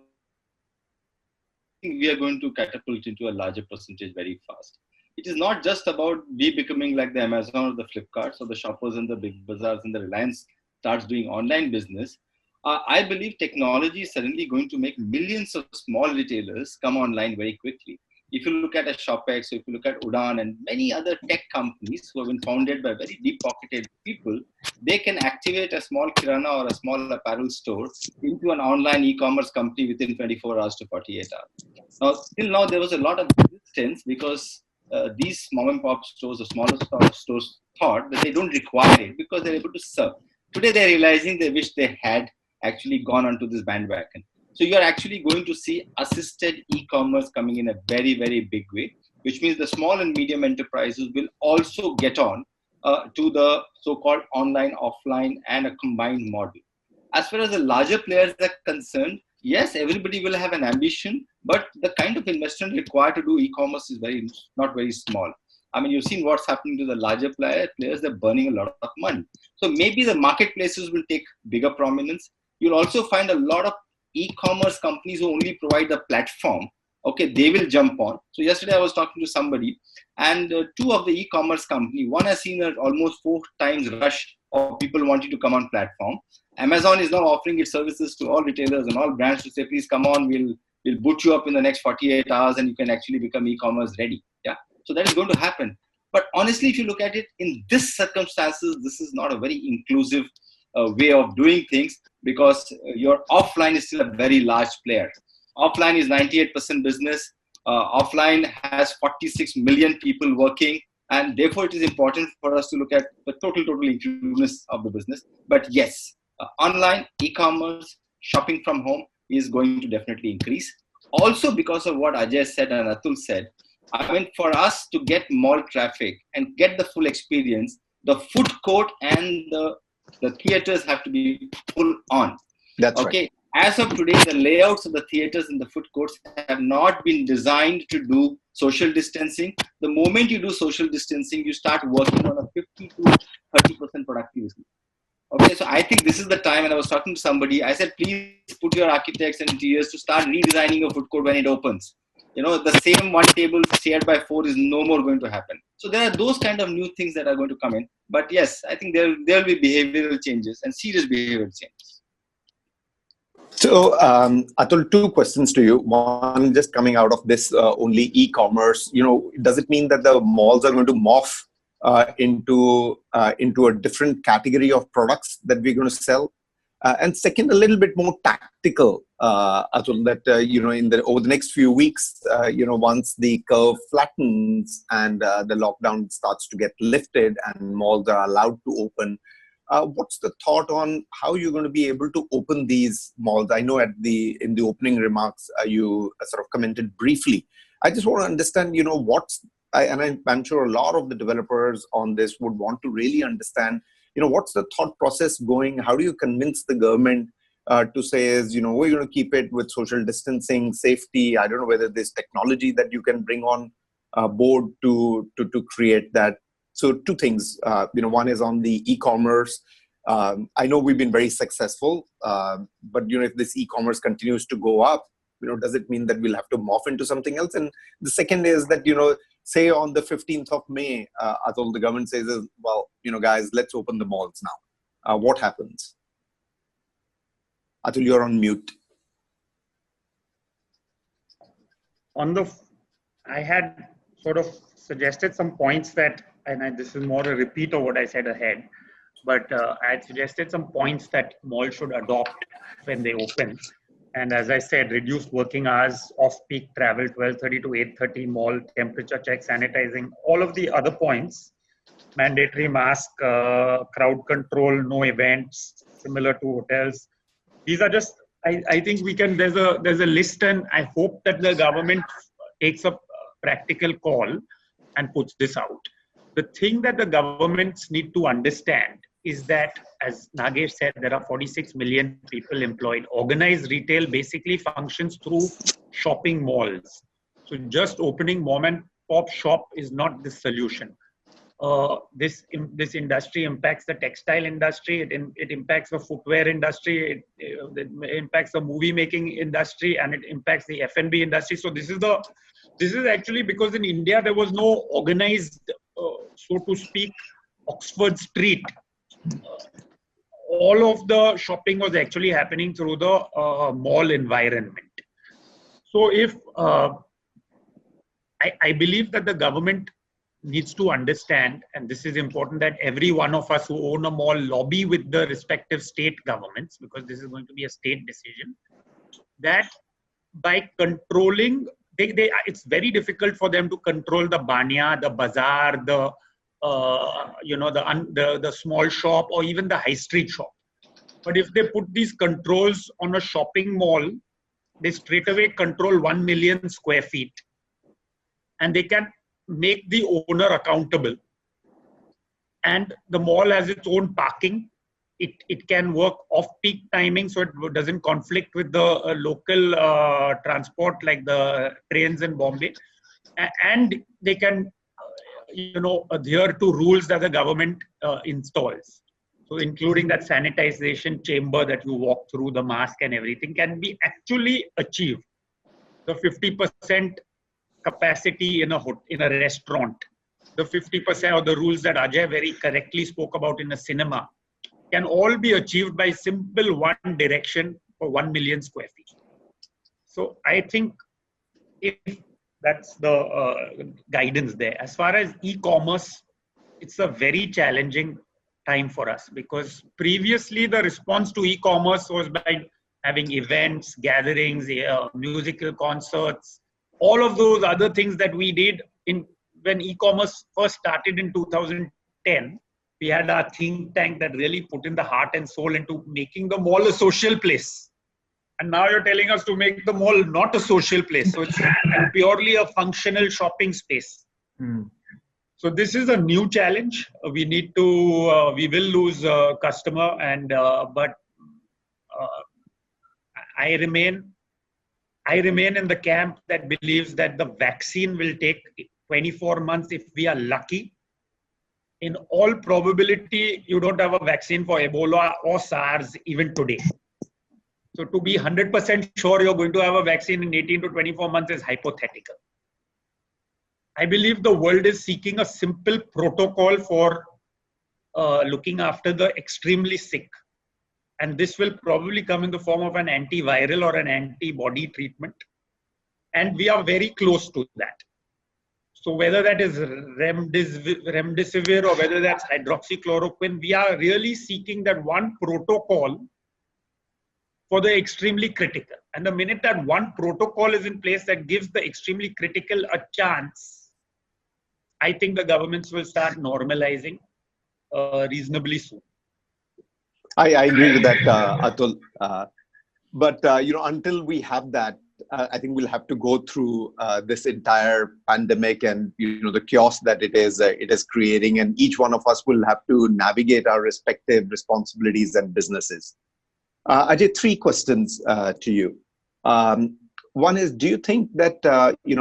think we are going to catapult into a larger percentage very fast. It is not just about we becoming like the Amazon or the Flipkarts or the shoppers and the big bazaars and the Reliance starts doing online business. I believe technology is suddenly going to make millions of small retailers come online very quickly. If you look at a ShopX, if you look at Udaan and many other tech companies who have been founded by very deep-pocketed people, they can activate a small kirana or a small apparel store into an online e-commerce company within 24 hours to 48 hours. Now, till now, there was a lot of resistance because these mom and pop stores or smaller stores thought that they don't require it because they're able to serve. Today, they're realizing they wish they had actually gone onto this bandwagon. So you're actually going to see assisted e-commerce coming in a very, very big way, which means the small and medium enterprises will also get on to the so-called online, offline, and a combined model. As far as the larger players are concerned, yes, everybody will have an ambition, but the kind of investment required to do e-commerce is not very small. I mean, you've seen what's happening to the larger players, they're burning a lot of money. So maybe the marketplaces will take bigger prominence. You'll also find a lot of e-commerce companies who only provide the platform. Okay, they will jump on. So yesterday I was talking to somebody, and two of the e-commerce company, one has seen an almost 4 times rush of people wanting to come on platform. Amazon is now offering its services to all retailers and all brands to say, please come on, we'll boot you up in the next 48 hours and you can actually become e-commerce ready. Yeah, so that is going to happen. But honestly, if you look at it in this circumstances, this is not a very inclusive way of doing things, because your offline is still a very large player. Offline is 98% business. Offline has 46 million people working, and therefore it is important for us to look at the total inclusiveness of the business. But yes, online e-commerce, shopping from home is going to definitely increase. Also because of what Ajay said and Atul said, I mean, for us to get mall traffic and get the full experience, the food court and the theaters have to be full on. That's okay. Right. As of today, the layouts of the theaters and the food courts have not been designed to do social distancing. The moment you do social distancing, you start working on a 50 to 30% productivity. Okay, so I think this is the time, and I was talking to somebody, I said, please put your architects and interiors to start redesigning a food court when it opens. You know, the same one table shared by 4 is no more going to happen. So there are those kind of new things that are going to come in. But yes, I think there will be behavioral changes and serious behavioral changes. So, Atul, 2 questions to you. One, just coming out of this only e-commerce, does it mean that the malls are going to morph into a different category of products that we're going to sell? And second, a little bit more tactical, Atul, that, over the next few weeks, once the curve flattens and the lockdown starts to get lifted and malls are allowed to open, what's the thought on how you're going to be able to open these malls? I know in the opening remarks, you sort of commented briefly. I just want to understand, I'm sure a lot of the developers on this would want to really understand, what's the thought process going? How do you convince the government to say we're going to keep it with social distancing, safety? I don't know whether there's technology that you can bring on board to create that. So 2 things, one is on the e-commerce. I know we've been very successful, but if this e-commerce continues to go up, does it mean that we'll have to morph into something else? And the second is that, say on the 15th of May, Atul, the government says, well, guys, let's open the malls now. What happens? Atul, you're on mute. I had sort of suggested some points this is more a repeat of what I said ahead, but I had suggested some points that malls should adopt when they open. And as I said, reduced working hours, off-peak travel, 12:30 to 8:30, mall temperature check, sanitizing, all of the other points, mandatory mask, crowd control, no events, similar to hotels. These are just, I think there's a list, and I hope that the government takes a practical call and puts this out. The thing that the governments need to understand is that, as Nagesh said, there are 46 million people employed. Organized retail basically functions through shopping malls. So just opening mom and pop shop is not the solution. this industry impacts the textile industry. It impacts the footwear industry. It impacts the movie making industry, and it impacts the F&B industry. So this is actually because in India there was no organized, so to speak, Oxford Street. All of the shopping was actually happening through the mall environment. So if I believe that the government needs to understand, and this is important, that every one of us who own a mall lobby with the respective state governments, because this is going to be a state decision, that by controlling, it's very difficult for them to control the banya, the bazaar, the the small shop, or even the high street shop. But if they put these controls on a shopping mall, they straight away control 1 million square feet, and they can make the owner accountable. And the mall has its own parking. It can work off-peak timing, so it doesn't conflict with the local transport like the trains in Bombay. And they can, adhere to rules that the government installs. So including that sanitization chamber that you walk through, the mask and everything can be actually achieved. The 50% capacity in a restaurant, the 50% of the rules that Ajay very correctly spoke about in a cinema, can all be achieved by simple one direction for 1 million square feet. So I think if that's the guidance there. As far as e-commerce, it's a very challenging time for us, because previously the response to e-commerce was by having events, gatherings, musical concerts, all of those other things that we did when e-commerce first started in 2010. We had our think tank that really put in the heart and soul into making the mall a social place. And now you're telling us to make the mall not a social place. So it's purely a functional shopping space. So this is a new challenge. We will lose a customer, but I remain in the camp that believes that the vaccine will take 24 months if we are lucky. In all probability, you don't have a vaccine for Ebola or SARS even today. So to be 100% sure you're going to have a vaccine in 18 to 24 months is hypothetical. I believe the world is seeking a simple protocol for looking after the extremely sick. And this will probably come in the form of an antiviral or an antibody treatment. And we are very close to that. So whether that is remdesivir or whether that's hydroxychloroquine, we are really seeking that one protocol for the extremely critical. And the minute that one protocol is in place that gives the extremely critical a chance, I think the governments will start normalizing reasonably soon. I agree with that, Atul. But until we have that, I think we'll have to go through this entire pandemic and the chaos that it is creating, and each one of us will have to navigate our respective responsibilities and businesses. Ajay, 3 questions to you. One is, do you think that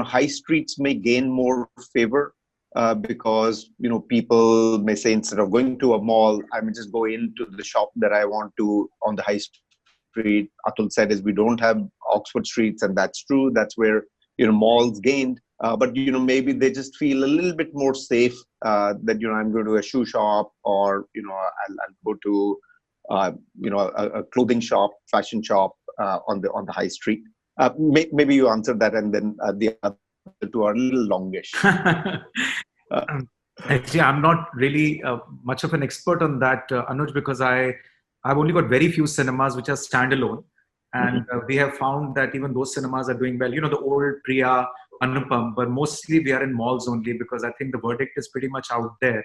high streets may gain more favor because people may say, instead of going to a mall, I may just go into the shop that I want to on the high street? Atul said is we don't have Oxford streets, and that's true. That's where malls gained. But maybe they just feel a little bit more safe that I'm going to a shoe shop, or I'll go to a clothing shop, fashion shop on the high street. Maybe you answer that, and then the other 2 are a little longish. Actually, I'm not really much of an expert on that, Anuj, because I've only got very few cinemas which are standalone. And we have found that even those cinemas are doing well. The old Priya, Anupam, but mostly we are in malls only, because I think the verdict is pretty much out there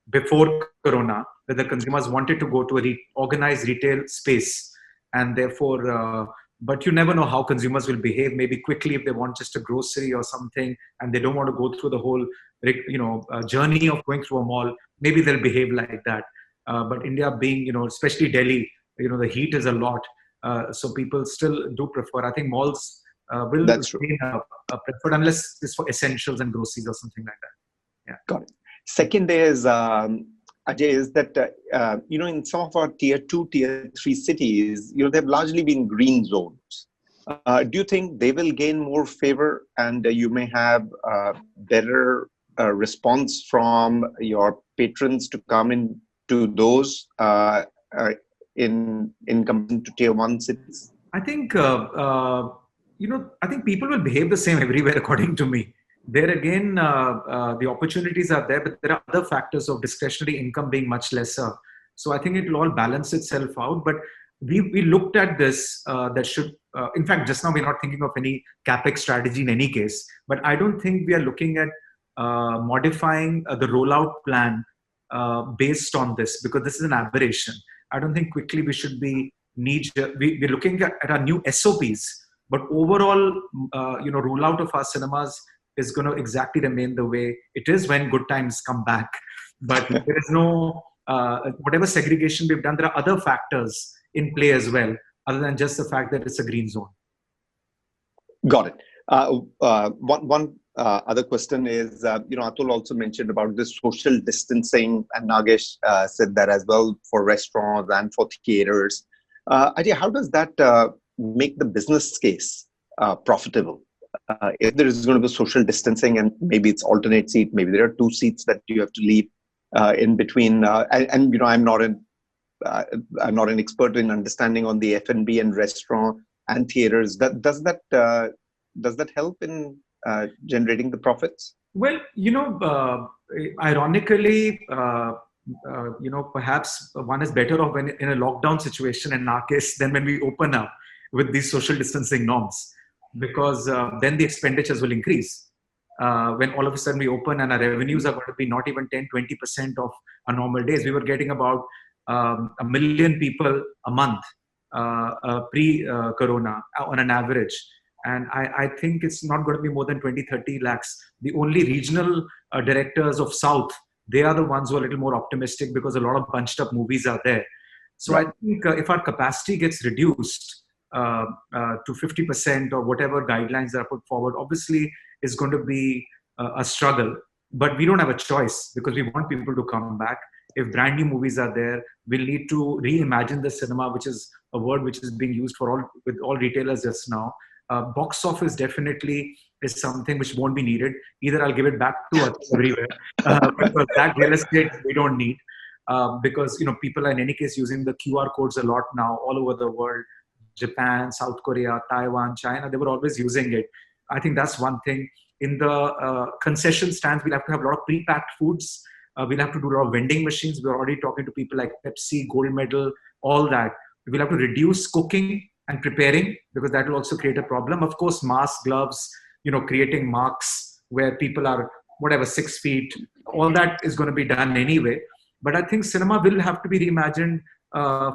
before Corona, where the consumers wanted to go to a organized retail space. And therefore, but you never know how consumers will behave. Maybe quickly, if they want just a grocery or something, and they don't want to go through the whole, journey of going through a mall, maybe they'll behave like that. But India being, especially Delhi, the heat is a lot. So people still do prefer. I think malls will be preferred, unless it's for essentials and groceries or something like that. Yeah. Got it. Second is, Ajay, is that, in some of our tier 2, tier 3 cities, they've largely been green zones. Do you think they will gain more favor and you may have better response from your patrons to come into those in comparison to tier 1 cities? I think, I think people will behave the same everywhere, according to me. There again, the opportunities are there, but there are other factors of discretionary income being much lesser. So I think it will all balance itself out. But we looked at this, that should, in fact, just now we're not thinking of any capex strategy in any case, but I don't think we are looking at modifying the rollout plan based on this, because this is an aberration. I don't think quickly we should be we're looking at our new SOPs, but overall, rollout of our cinemas is going to exactly remain the way it is when good times come back. But there is no, whatever segregation we've done, there are other factors in play as well, other than just the fact that it's a green zone. Got it. One other question is, Atul also mentioned about this social distancing, and Nagesh said that as well for restaurants and for theaters. Ajay, how does that make the business case profitable? If there is going to be social distancing and maybe it's alternate seat, maybe there are 2 seats that you have to leave in between. I'm not an expert in understanding on the F&B and restaurant and theaters. Does that help in generating the profits? Well, ironically, perhaps one is better off when in a lockdown situation in our case than when we open up with these social distancing norms, because then the expenditures will increase. When all of a sudden we open and our revenues are going to be not even 10-20% of our normal days. We were getting about 1 million people a month pre-corona on an average. And I think it's not going to be more than 20-30 lakhs. The only regional directors of South, they are the ones who are a little more optimistic because a lot of bunched up movies are there. So right. I think if our capacity gets reduced to 50% or whatever guidelines are put forward, obviously is going to be a struggle. But we don't have a choice because we want people to come back. If brand new movies are there, we'll need to reimagine the cinema, which is a word which is being used with all retailers just now. Box office definitely is something which won't be needed. Either I'll give it back to us everywhere because that real estate we don't need because people are in any case using the QR codes a lot now all over the world. Japan, South Korea, Taiwan, China, they were always using it. I think that's one thing. In the concession stands, we'll have to have a lot of pre-packed foods. We'll have to do a lot of vending machines. We're already talking to people like Pepsi, Gold Medal, all that. We'll have to reduce cooking and preparing because that will also create a problem. Of course, masks, gloves, creating marks where people are 6 feet, all that is going to be done anyway. But I think cinema will have to be reimagined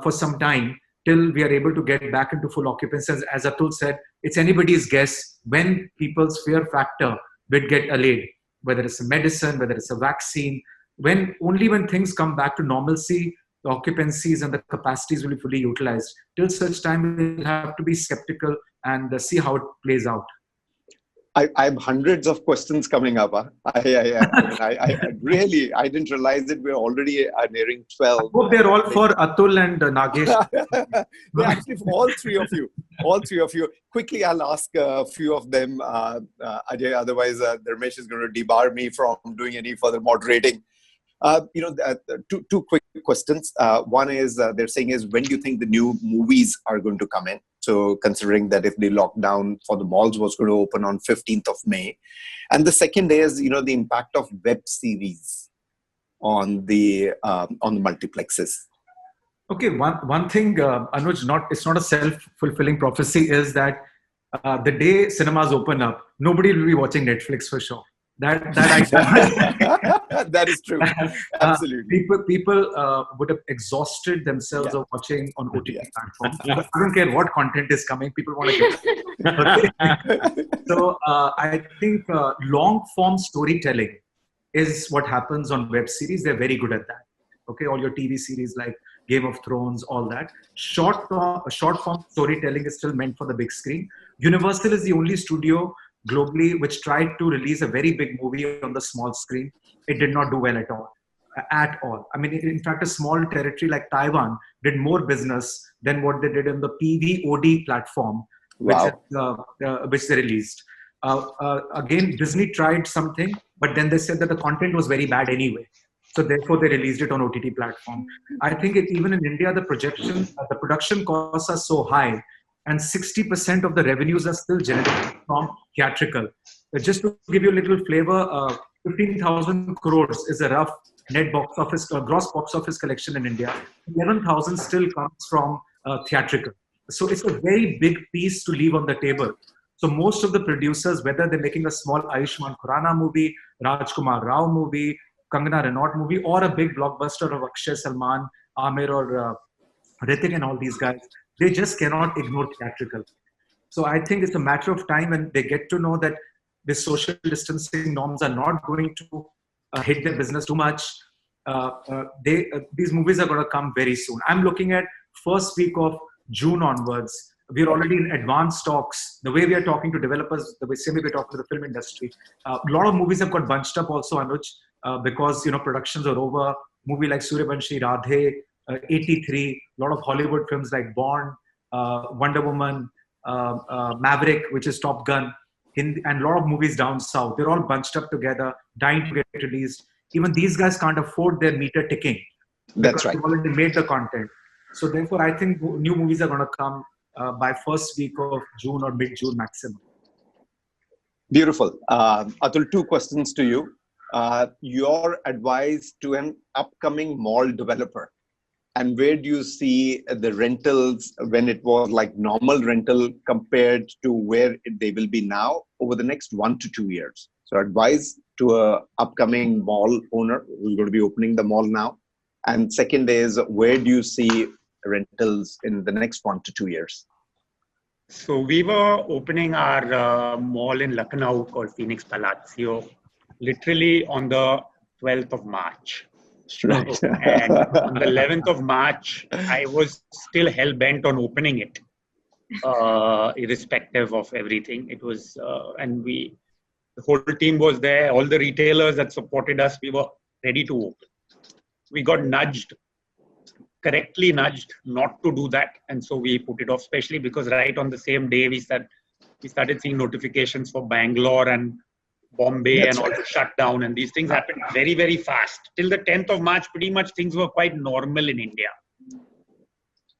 for some time till we are able to get back into full occupancy. As Atul said, it's anybody's guess when people's fear factor will get allayed, whether it's a medicine, whether it's a vaccine, only when things come back to normalcy, the occupancies and the capacities will be fully utilized. Till such time, we'll have to be skeptical and see how it plays out. I have hundreds of questions coming up. I didn't realize that we're already nearing 12. I hope they're all for Atul and Nagesh. They're actually for all three of you. All three of you. Quickly, I'll ask a few of them, Ajay. Otherwise, Dharmesh is going to debar me from doing any further moderating. Two quick questions. One is they're saying is when do you think the new movies are going to come in? So considering that if the lockdown for the malls was going to open on 15th of May. And the second is, the impact of web series on the multiplexes. Okay, one thing, Anuj, it's not a self-fulfilling prophecy, is that the day cinemas open up, nobody will be watching Netflix for sure. That is true. Absolutely. People would have exhausted themselves of watching on OTT platforms. I don't care what content is coming. People want to get it. So I think long form storytelling is what happens on web series. They're very good at that. Okay, all your TV series like Game of Thrones, all that. Short form storytelling is still meant for the big screen. Universal is the only studio globally, which tried to release a very big movie on the small screen. It did not do well at all. At all. I mean, in fact, a small territory like Taiwan did more business than what they did on the PVOD platform, Wow. which they released. Again, Disney tried something, but then they said that the content was very bad anyway. So therefore, they released it on OTT platform. I think even in India, the production costs are so high, and 60% of the revenues are still generated from theatrical. Just to give you a little flavor, 15,000 crores is a rough net box office, gross box office collection in India. 11,000 still comes from theatrical. So it's a very big piece to leave on the table. So most of the producers, whether they're making a small Ayushmann Khurrana movie, Rajkumar Rao movie, Kangana Ranaut movie, or a big blockbuster of Akshay Salman, Amir, or Hrithik and all these guys, they just cannot ignore theatrical. So I think it's a matter of time when they get to know that the social distancing norms are not going to hit their business too much. These movies are going to come very soon. I'm looking at first week of June onwards. We're already in advanced talks. The way we are talking to developers, the same way we're talking to the film industry. A lot of movies have got bunched up also, Anuj, because productions are over. Movie like Suryavanshi, Radhe, 83, a lot of Hollywood films like Bond, Wonder Woman, Maverick, which is Top Gun, and a lot of movies down south. They're all bunched up together, dying to get released. Even these guys can't afford their meter ticking. That's right. They've already made the content. So therefore, I think new movies are going to come by first week of June or mid-June maximum. Beautiful. Atul, two questions to you. Your advice to an upcoming mall developer, and where do you see the rentals when it was like normal rental compared to where they will be now over the next 1 to 2 years? So advice to a upcoming mall owner who's going to be opening the mall now. And second is, where do you see rentals in the next 1 to 2 years? So we were opening our mall in Lucknow called Phoenix Palacio literally on the 12th of March. Right. And on the 11th of March, I was still hell-bent on opening it, irrespective of everything. It was, the whole team was there, all the retailers that supported us, we were ready to open. We got correctly nudged not to do that. And so we put it off, especially because right on the same day, we started seeing notifications for Bangalore and Bombay and all to shut down. And these things happened very, very fast. Till the 10th of March, pretty much things were quite normal in India.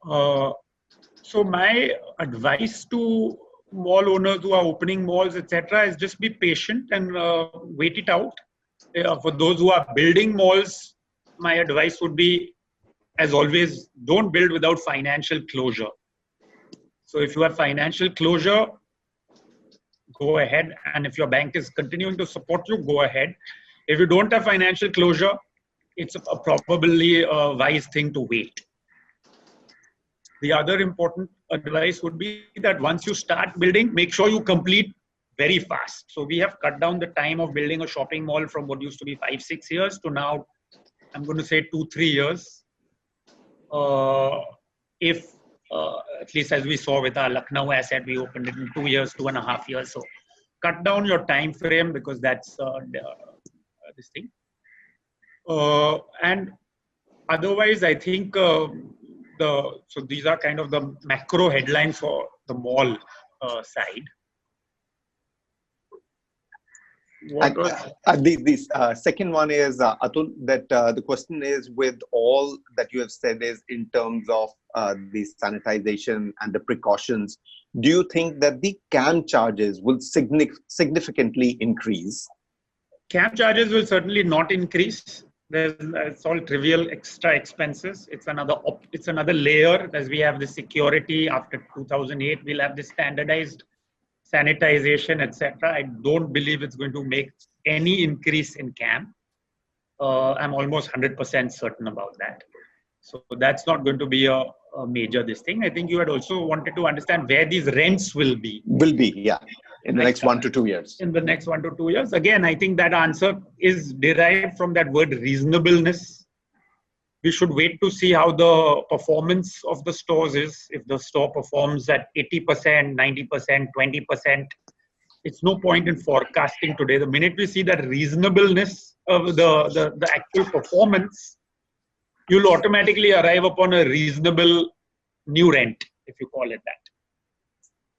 So my advice to mall owners who are opening malls, etc., is just be patient and wait it out. For those who are building malls, my advice would be, as always, don't build without financial closure. So if you have financial closure, go ahead. And if your bank is continuing to support you, go ahead. If you don't have financial closure, it's probably a wise thing to wait. The other important advice would be that once you start building, make sure you complete very fast. So we have cut down the time of building a shopping mall from what used to be 5-6 years to now, I'm going to say 2-3 years. At least as we saw with our Lucknow asset, we opened it in 2 years, 2.5 years. So cut down your time frame because that's this thing. And otherwise, I think so these are kind of the macro headlines for the mall side. The second one is, Atul, that the question is, with all that you have said is in terms of the sanitization and the precautions, do you think that the CAM charges will significantly increase? CAM charges will certainly not increase. It's all trivial extra expenses. It's another layer. As we have the security after 2008, we'll have the standardized sanitization, etc. I don't believe it's going to make any increase in CAM. I'm almost 100% certain about that. So that's not going to be a major this thing. I think you had also wanted to understand where these rents will be. Yeah, in the next 1 to 2 years. In the next 1 to 2 years. Again, I think that answer is derived from that word reasonableness. We should wait to see how the performance of the stores is. If the store performs at 80%, 90%, 20%, It's no point in forecasting today. The minute we see that reasonableness of the actual performance, you'll automatically arrive upon a reasonable new rent, if you call it that.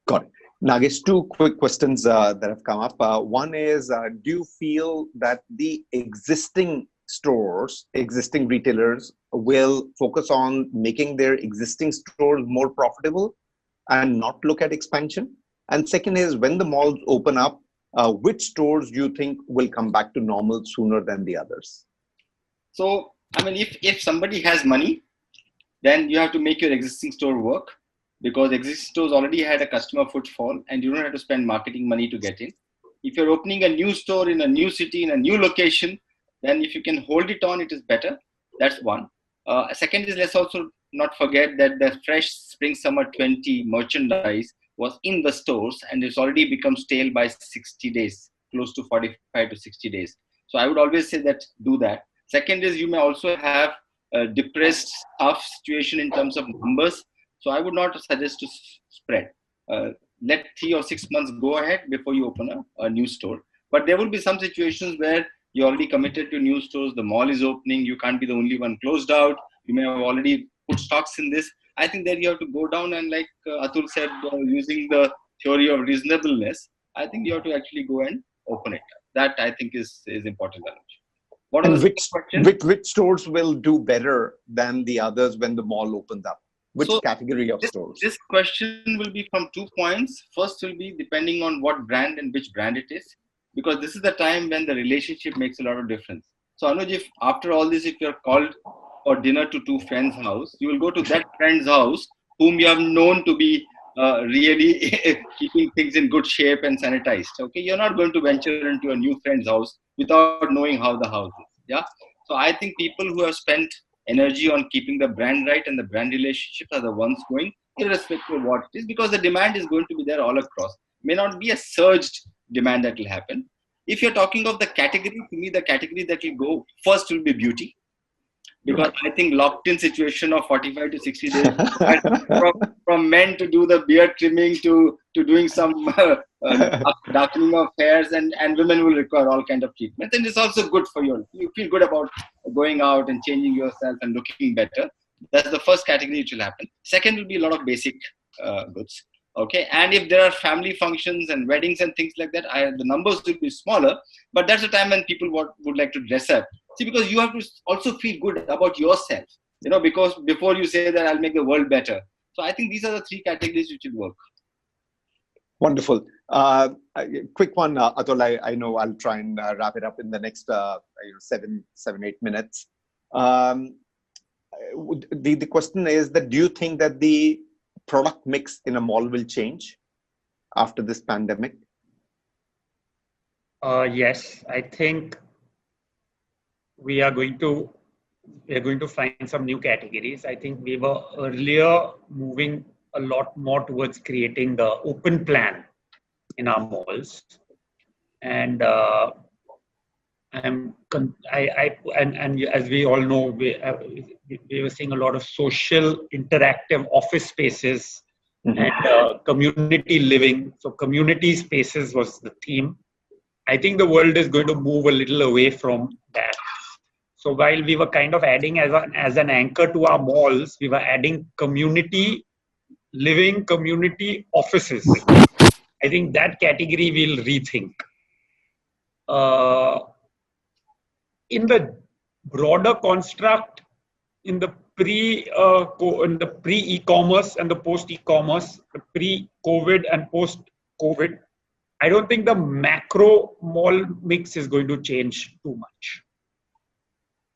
Got it. Nagesh, two quick questions that have come up. One is, do you feel that the existing stores, existing retailers will focus on making their existing stores more profitable and not look at expansion? And second is, when the malls open up, which stores do you think will come back to normal sooner than the others? So, I mean, if somebody has money, then you have to make your existing store work, because existing stores already had a customer footfall and you don't have to spend marketing money to get in. If you're opening a new store in a new city, in a new location, then if you can hold it on, it is better. That's one. Second is, let's also not forget that the fresh spring summer 20 merchandise was in the stores and it's already become stale by 60 days, close to 45 to 60 days. So I would always say that do that. Second is, you may also have a depressed, tough situation in terms of numbers. So I would not suggest to spread. Let 3 or 6 months go ahead before you open a new store. But there will be some situations where you're already committed to new stores, the mall is opening, you can't be the only one closed out, you may have already put stocks in this. I think that you have to go down and, like Atul said, using the theory of reasonableness, I think you have to actually go and open it. That I think is important. What and which stores will do better than the others when the mall opens up? Which category of stores? This question will be from 2 points. First will be depending on what brand and which brand it is, because this is the time when the relationship makes a lot of difference. So Anuj, if after all this, if you're called for dinner to 2 friends' house, you will go to that friend's house whom you have known to be really keeping things in good shape and sanitized. Okay, you're not going to venture into a new friend's house without knowing how the house is. Yeah. So I think people who have spent energy on keeping the brand right and the brand relationships are the ones going, irrespective of what it is, because the demand is going to be there all across. May not be a surged demand that will happen. If you're talking of the category, to me, the category that will go first will be beauty. Because I think locked in situation of 45 to 60 days, from men to do the beard trimming to doing some darkening of hairs, and women will require all kind of treatments. And it's also good for you. You feel good about going out and changing yourself and looking better. That's the first category which will happen. Second will be a lot of basic goods. Okay, and if there are family functions and weddings and things like that, the numbers will be smaller, but that's the time when people would like to dress up. See, because you have to also feel good about yourself, because before you say that I'll make the world better. So I think these are the 3 categories which will work. Wonderful. Quick one, Atul. I know I'll try and wrap it up in the next 7-8 minutes. The question is that, do you think that the product mix in a mall will change after this pandemic? Yes, I think we are going to find some new categories. I think we were earlier moving a lot more towards creating the open plan in our malls, and and as we all know, we were seeing a lot of social interactive office spaces and community living. So community spaces was the theme. I think the world is going to move a little away from that. So while we were kind of adding as an anchor to our malls, we were adding community living, community offices. I think that category we'll rethink. In the broader construct, in the pre-e-commerce and the post-e-commerce, the pre-COVID and post-COVID, I don't think the macro mall mix is going to change too much.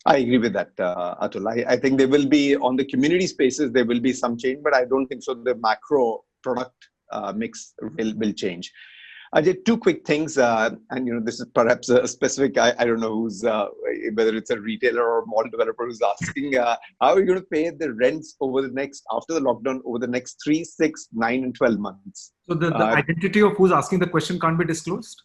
I agree with that, Atul. I think there will be, on the community spaces, there will be some change, but I don't think so the macro product mix will change. Ajay, 2 quick things, and this is perhaps a specific, I don't know who's, whether it's a retailer or a mall developer who's asking, how are you going to pay the rents after the lockdown, over the next 3, 6, 9, and 12 months? So the identity of who's asking the question can't be disclosed?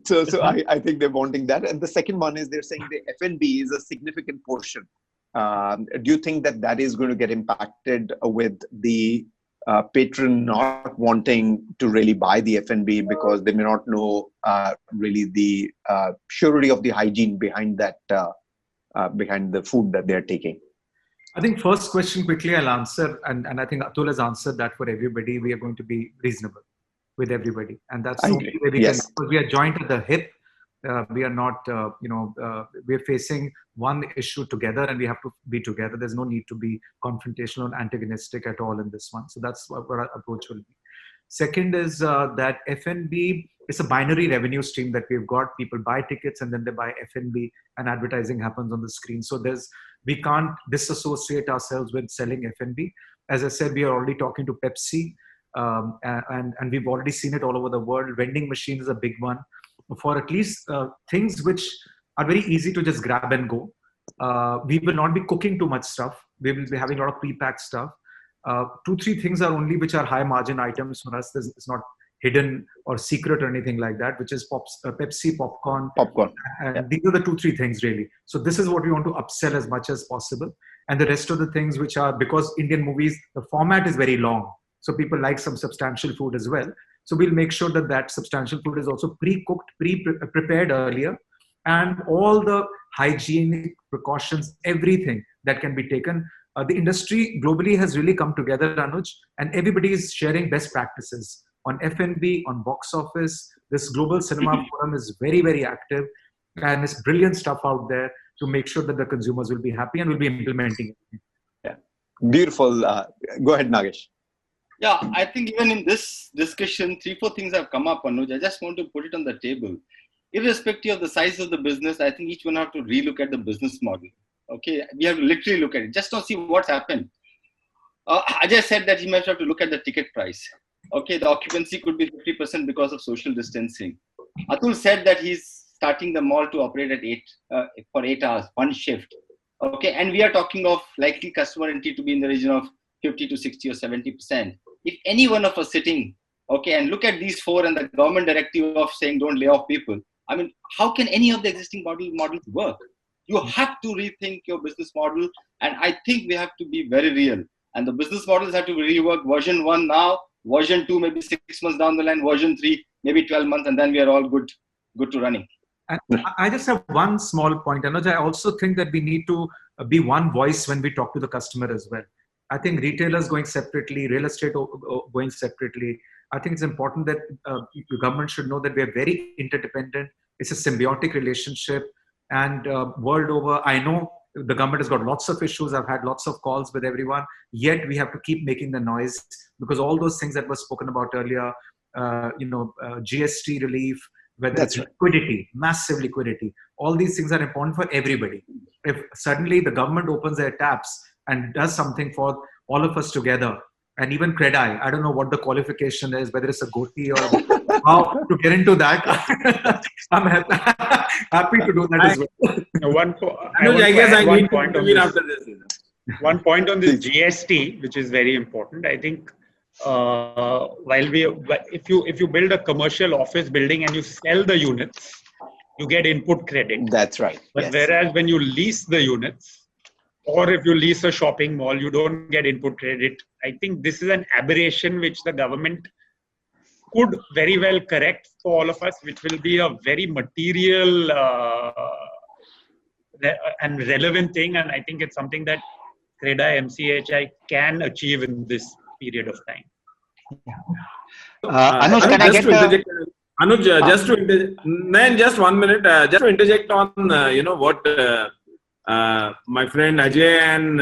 So I think they're wanting that. And the second one is they're saying the F&B is a significant portion do you think that that is going to get impacted with the patron not wanting to really buy the F&B because they may not know really the surety of the hygiene behind that, behind the food that they're taking? I think first question quickly I'll answer, and I think Atul has answered that for everybody. We are going to be reasonable with everybody, and that's the only way we can. Because we are joined at the hip. We are not, we are facing one issue together, and we have to be together. There's no need to be confrontational and antagonistic at all in this one. So that's what our approach will be. Second is that F&B is a binary revenue stream that we've got. People buy tickets and then they buy F&B, and advertising happens on the screen. So we can't disassociate ourselves with selling F&B. As I said, we are already talking to Pepsi, and we've already seen it all over the world. Vending machine is a big one for at least things which are very easy to just grab and go. We will not be cooking too much stuff. We will be having a lot of pre-packed stuff. 2-3 things are only which are high margin items for us. It's not hidden or secret or anything like that, which is Pepsi, popcorn. And these are the 2-3 things really. So this is what we want to upsell as much as possible. And the rest of the things which are, because Indian movies, the format is very long. So people like some substantial food as well. So we'll make sure that that substantial food is also pre-cooked, prepared earlier. And all the hygienic precautions, everything that can be taken. The industry globally has really come together, Anuj, and everybody is sharing best practices on F&B, on box office. This global cinema forum is very, very active, and it's brilliant stuff out there to make sure that the consumers will be happy and will be implementing it. Yeah, beautiful. Go ahead, Nagesh. Yeah, I think even in this discussion, 3-4 things have come up, Anuj. I just want to put it on the table. Irrespective of the size of the business, I think each one have to relook at the business model. Okay, we have to literally look at it, just to see what's happened. Ajay said that he might have to look at the ticket price. Okay, the occupancy could be 50% because of social distancing. Atul said that he's starting the mall to operate at for 8 hours, one shift. Okay, and we are talking of likely customer entry to be in the region of 50 to 60 or 70%. If any one of us sitting, okay, and look at these 4 and the government directive of saying don't lay off people, I mean, how can any of the existing models work? You have to rethink your business model, and I think we have to be very real. And the business models have to be reworked. Version 1 now, version 2 maybe 6 months down the line, version 3 maybe 12 months, and then we are all good to running. And I just have one small point, Anuj. I also think that we need to be one voice when we talk to the customer as well. I think retailers going separately, real estate going separately. I think it's important that the government should know that we are very interdependent. It's a symbiotic relationship. And world over, I know the government has got lots of issues. I've had lots of calls with everyone. Yet we have to keep making the noise, because all those things that were spoken about earlier, GST relief, whether it's liquidity, massive liquidity, all these things are important for everybody. If suddenly the government opens their taps and does something for all of us together, and even CREDAI, I don't know what the qualification is, whether it's a goatee or how to get into that. I'm happy to do that as well. I guess I need to intervene after this. One point on this GST, which is very important. I think if you build a commercial office building and you sell the units, you get input credit. That's right. But whereas when you lease the units, or if you lease a shopping mall, you don't get input credit. I think this is an aberration which the government could very well correct for all of us, which will be a very material and relevant thing. And I think it's something that CREDAI-MCHI can achieve in this period of time. Anuj, can I get Anuj, just 1 minute, just to interject on, what my friend Ajay and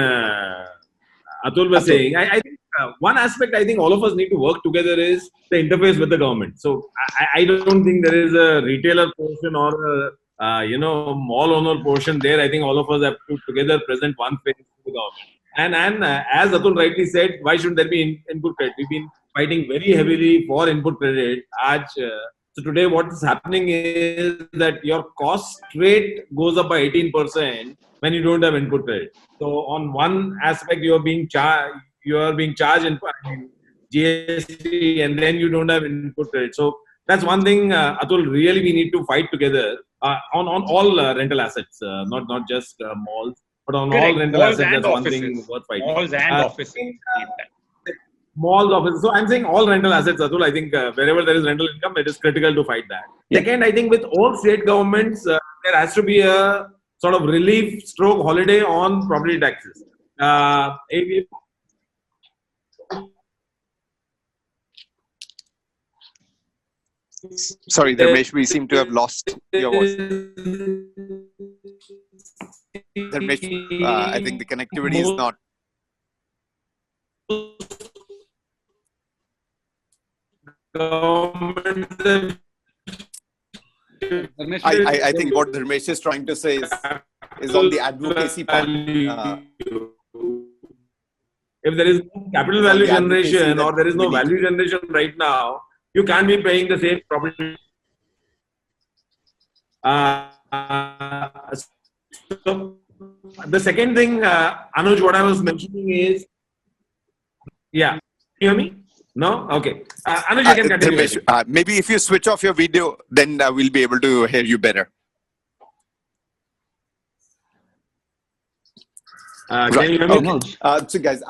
Atul were saying. I think one aspect I think all of us need to work together is the interface with the government. So I don't think there is a retailer portion or a mall owner portion there. I think all of us have to together present one face to the government. And as Atul rightly said, why shouldn't there be input credit? We've been fighting very heavily for input credit. So today what is happening is that your cost rate goes up by 18% when you don't have input credit. So on one aspect you are being charged in GST, and then you don't have input credit. So that's one thing, Atul, really we need to fight together on all rental assets, not just malls. But on Correct. all rental Malls assets, and that's one thing offices. worth fighting. Malls and offices. Malls, offices. So I'm saying all rental assets, Atul. I think wherever there is rental income, it is critical to fight that. Yeah. Second, I think with all state governments, there has to be a sort of relief stroke holiday on property taxes. If Sorry, Dharmesh, we seem to have lost your voice. Dharmesh, I think the connectivity is not. I think what Dharmesh is trying to say is on the advocacy part. If there is no capital value generation or there is no value generation right now, you can't be paying the same property. So the second thing, Anuj, what I was mentioning is, yeah, can you hear me? No? Okay. Anuj, you can continue. Dharmesh, maybe if you switch off your video, then we'll be able to hear you better. Can you hear me? So guys,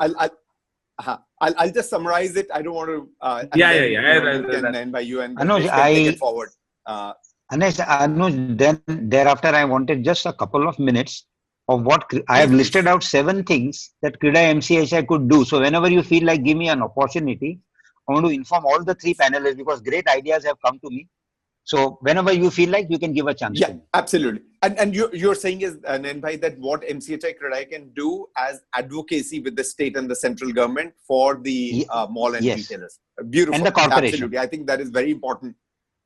I'll just summarize it. I don't want to. And by you and Anuj, take it forward. Anuj, then thereafter, I wanted just a couple of minutes of what I have listed out 7 things that CREDAI-MCHI could do. So whenever you feel like give me an opportunity, I want to inform all the 3 panelists because great ideas have come to me. So whenever you feel like you can give a chance. Yeah, absolutely. And you're saying is, Nanbhai, that what MCHI CREDAI can do as advocacy with the state and the central government for the mall and retailers. Beautiful. And the corporation. Absolutely. I think that is very important.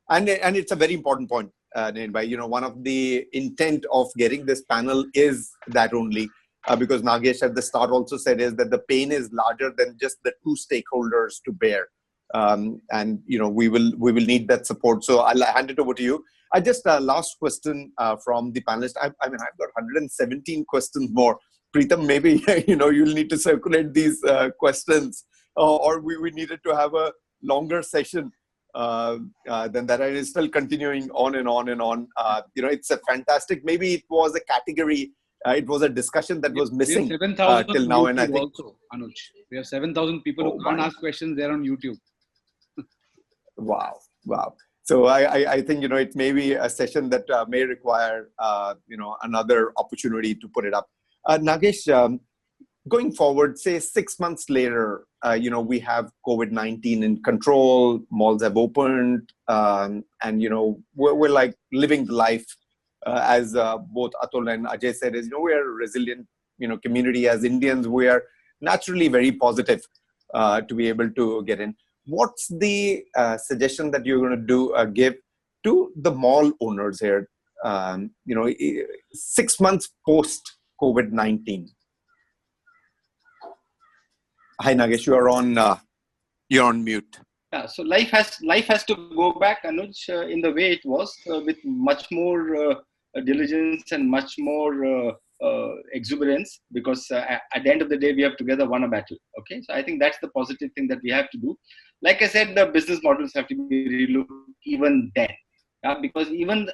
And it's a very important point, Nanbhai. You know, one of the intent of getting this panel is that only, because Nagesh at the start also said is that the pain is larger than just the 2 stakeholders to bear. And you know, we will need that support. So I'll hand it over to you. I just last question from the panelists. I mean, I've got 117 questions more. Pritam, maybe you know you'll need to circulate these questions, or we needed to have a longer session than that. And it's still continuing on and on and on. You know, it's a fantastic. Maybe it was a category. It was a discussion that was missing till now. And I think also, Anuj, we have 7,000 people who can't ask questions there on YouTube. Wow. So I think, you know, it may be a session that may require, you know, another opportunity to put it up. Nagesh, going forward, say 6 months later, you know, we have COVID-19 in control, malls have opened, and, you know, we're like living life as both Atul and Ajay said, is, you know, we are a resilient, you know, community. As Indians, we are naturally very positive to be able to get in. What's the suggestion that you're going to give to the mall owners here? You know, 6 months post COVID-19. Hi, Nagesh, you're on mute. Yeah, so life has to go back, Anuj, in the way it was, with much more diligence and much more exuberance, because at the end of the day, we have together won a battle. Okay, so I think that's the positive thing that we have to do. Like I said, the business models have to be relooked even then, because even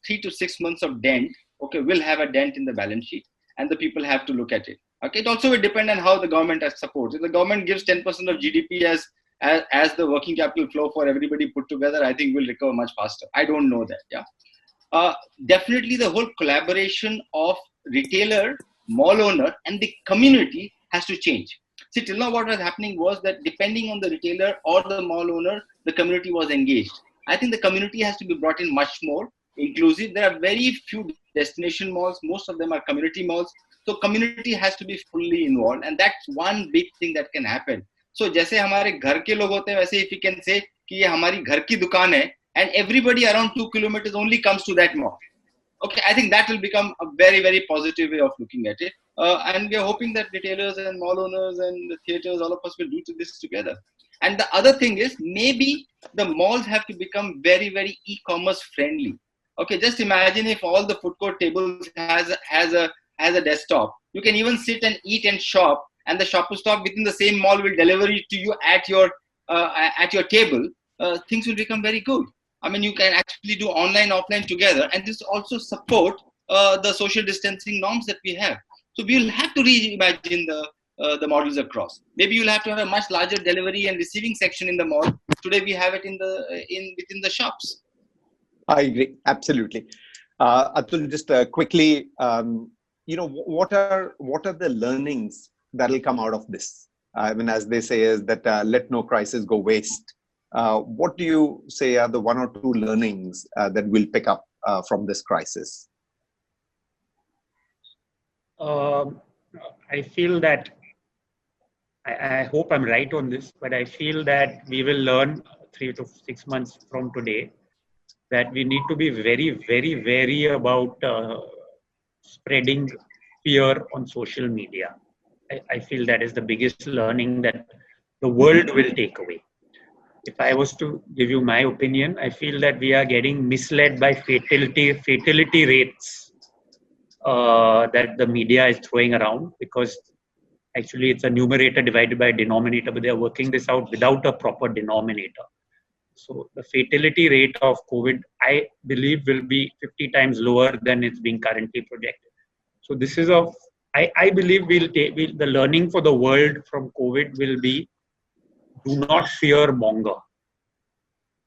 3 to 6 months of dent, okay, will have a dent in the balance sheet, and the people have to look at it. Okay, it also will depend on how the government has supports. If the government gives 10% of GDP as the working capital flow for everybody put together, I think we'll recover much faster. I don't know that. Yeah, definitely the whole collaboration of retailer, mall owner, and the community has to change. See, till now what was happening was that depending on the retailer or the mall owner, the community was engaged. I think the community has to be brought in much more inclusive. There are very few destination malls. Most of them are community malls. So community has to be fully involved, and that's one big thing that can happen. So जैसे हमारे घर के लोग होते हैं, वैसे if we can say कि ये हमारी घर की दुकान है, and everybody around 2 kilometers only comes to that mall. Okay, I think that will become a very, very positive way of looking at it. And we are hoping that retailers and mall owners and the theaters, all of us will do this together. And the other thing is, maybe the malls have to become very, very e-commerce friendly. Okay, just imagine if all the food court tables has a desktop. You can even sit and eat and shop, and the shop to stop within the same mall will deliver it to you at your table. Things will become very good. I mean, you can actually do online, offline together, and this also support the social distancing norms that we have. So we'll have to reimagine the models across. Maybe you'll have to have a much larger delivery and receiving section in the mall. Today we have it within the shops. I agree, absolutely. Atul, just quickly, what are the learnings that will come out of this? I mean, as they say, is that let no crisis go waste. What do you say are the one or two learnings that we'll pick up from this crisis? I feel that I hope I'm right on this, but I feel that we will learn 3 to 6 months from today that we need to be very, very wary about spreading fear on social media. I feel that is the biggest learning that the world will take away. If I was to give you my opinion, I feel that we are getting misled by fatality rates that the media is throwing around, because actually it's a numerator divided by denominator, but they are working this out without a proper denominator. So the fatality rate of COVID, I believe, will be 50 times lower than it's being currently projected. So this is I believe the learning for the world from COVID will be, do not fear monger.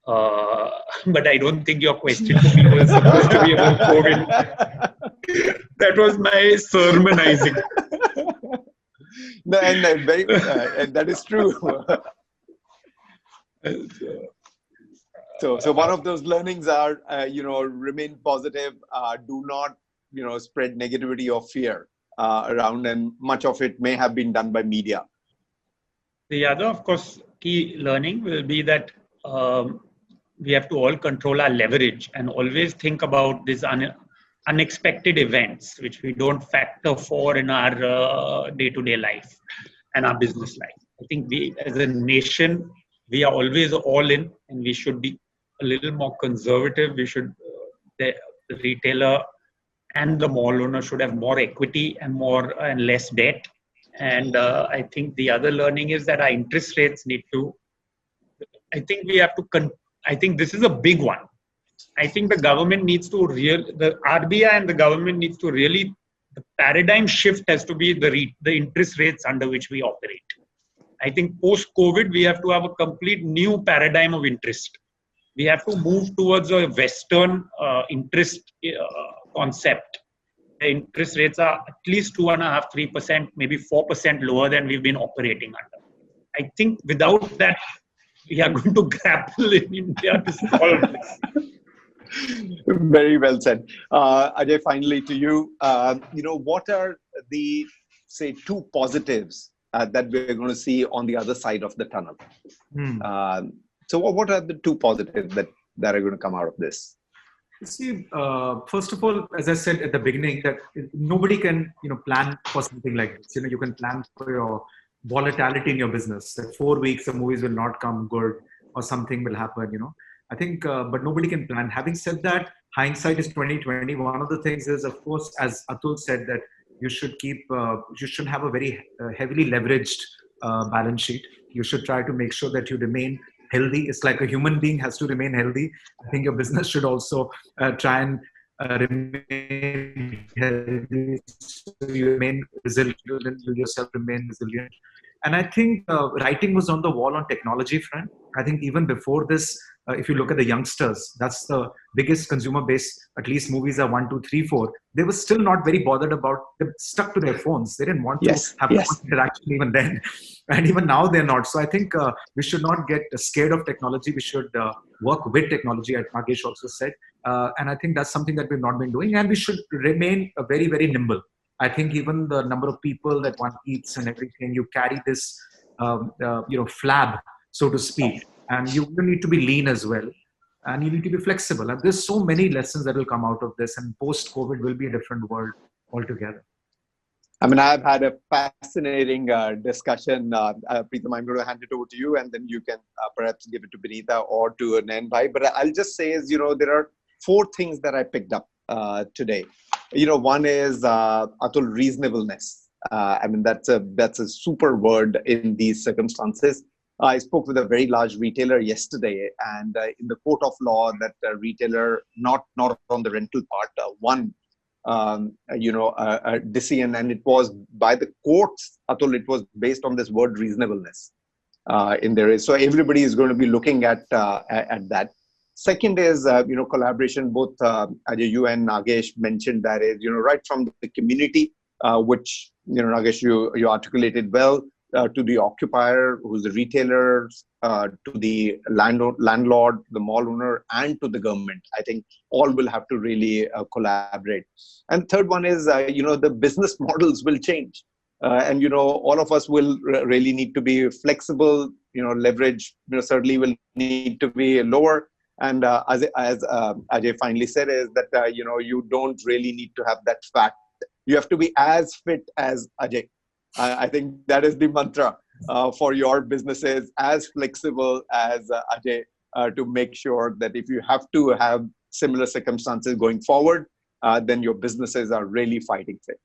But I don't think your question to me was supposed to be about COVID. That was my sermonizing. No, and that is true. So one of those learnings are, remain positive. Do not, spread negativity or fear around, and much of it may have been done by media. The other, of course, key learning will be that we have to all control our leverage and always think about these unexpected events, which we don't factor for in our day-to-day life and our business life. I think we, as a nation, we are always all in, and we should be a little more conservative. We should, the retailer and the mall owner should have more equity and less debt. And I think the other learning is that our interest rates need to, I think this is a big one. I think the government needs to the RBI and the government needs to really, the paradigm shift has to be the interest rates under which we operate. I think post-COVID, we have to have a complete new paradigm of interest. We have to move towards a Western interest concept. The interest rates are at least 2.5%, 3%, maybe 4% lower than we've been operating under. I think without that, we are going to grapple in India to solve this. Very well said. Ajay, finally to you, what are the, say, two positives that we're going to see on the other side of the tunnel? So what are the two positives that are going to come out of this? See, first of all, as I said at the beginning, that nobody can, plan for something like this. You can plan for your volatility in your business. That 4 weeks, the movies will not come good or something will happen, I think, but nobody can plan. Having said that, hindsight is 2020. One of the things is, of course, as Atul said, that you should have a very heavily leveraged balance sheet. You should try to make sure that you remain healthy. It's like a human being has to remain healthy. I think your business should also try and remain healthy. So you remain resilient, you yourself remain resilient. And I think writing was on the wall on technology front. I think even before this, if you look at the youngsters, that's the biggest consumer base, at least movies are 1, 2, 3, 4. They were still not very bothered about, they stuck to their phones. They didn't want to have interaction even then. And even now they're not. So I think we should not get scared of technology. We should work with technology, as Nagesh also said. And I think that's something that we've not been doing. And we should remain very, very nimble. I think even the number of people that one eats and everything, you carry this, flab, so to speak. And you need to be lean as well. And you need to be flexible. And there's so many lessons that will come out of this. And post-COVID will be a different world altogether. I mean, I've had a fascinating discussion. Preetham, I'm going to hand it over to you, and then you can perhaps give it to Benita or to Nayan Bhai. But I'll just say, there are 4 things that I picked up today. One is Atul, reasonableness. I mean, that's a super word in these circumstances. I spoke with a very large retailer yesterday, and in the court of law, that retailer, not on the rental part, won decision, and it was by the courts, Atul. It was based on this word reasonableness in there. So everybody is going to be looking at that. Second is collaboration. Both Ajay, you and Nagesh mentioned that is right from the community, which Nagesh, you articulated well, to the occupier, who's the retailer, to the landlord, the mall owner, and to the government. I think all will have to really collaborate. And third one is, the business models will change. And, all of us will really need to be flexible, leverage, certainly will need to be lower. And as Ajay finally said, is that, you don't really need to have that fat. You have to be as fit as Ajay. I think that is the mantra for your businesses, as flexible as Ajay, to make sure that if you have to have similar circumstances going forward, then your businesses are really fighting fit.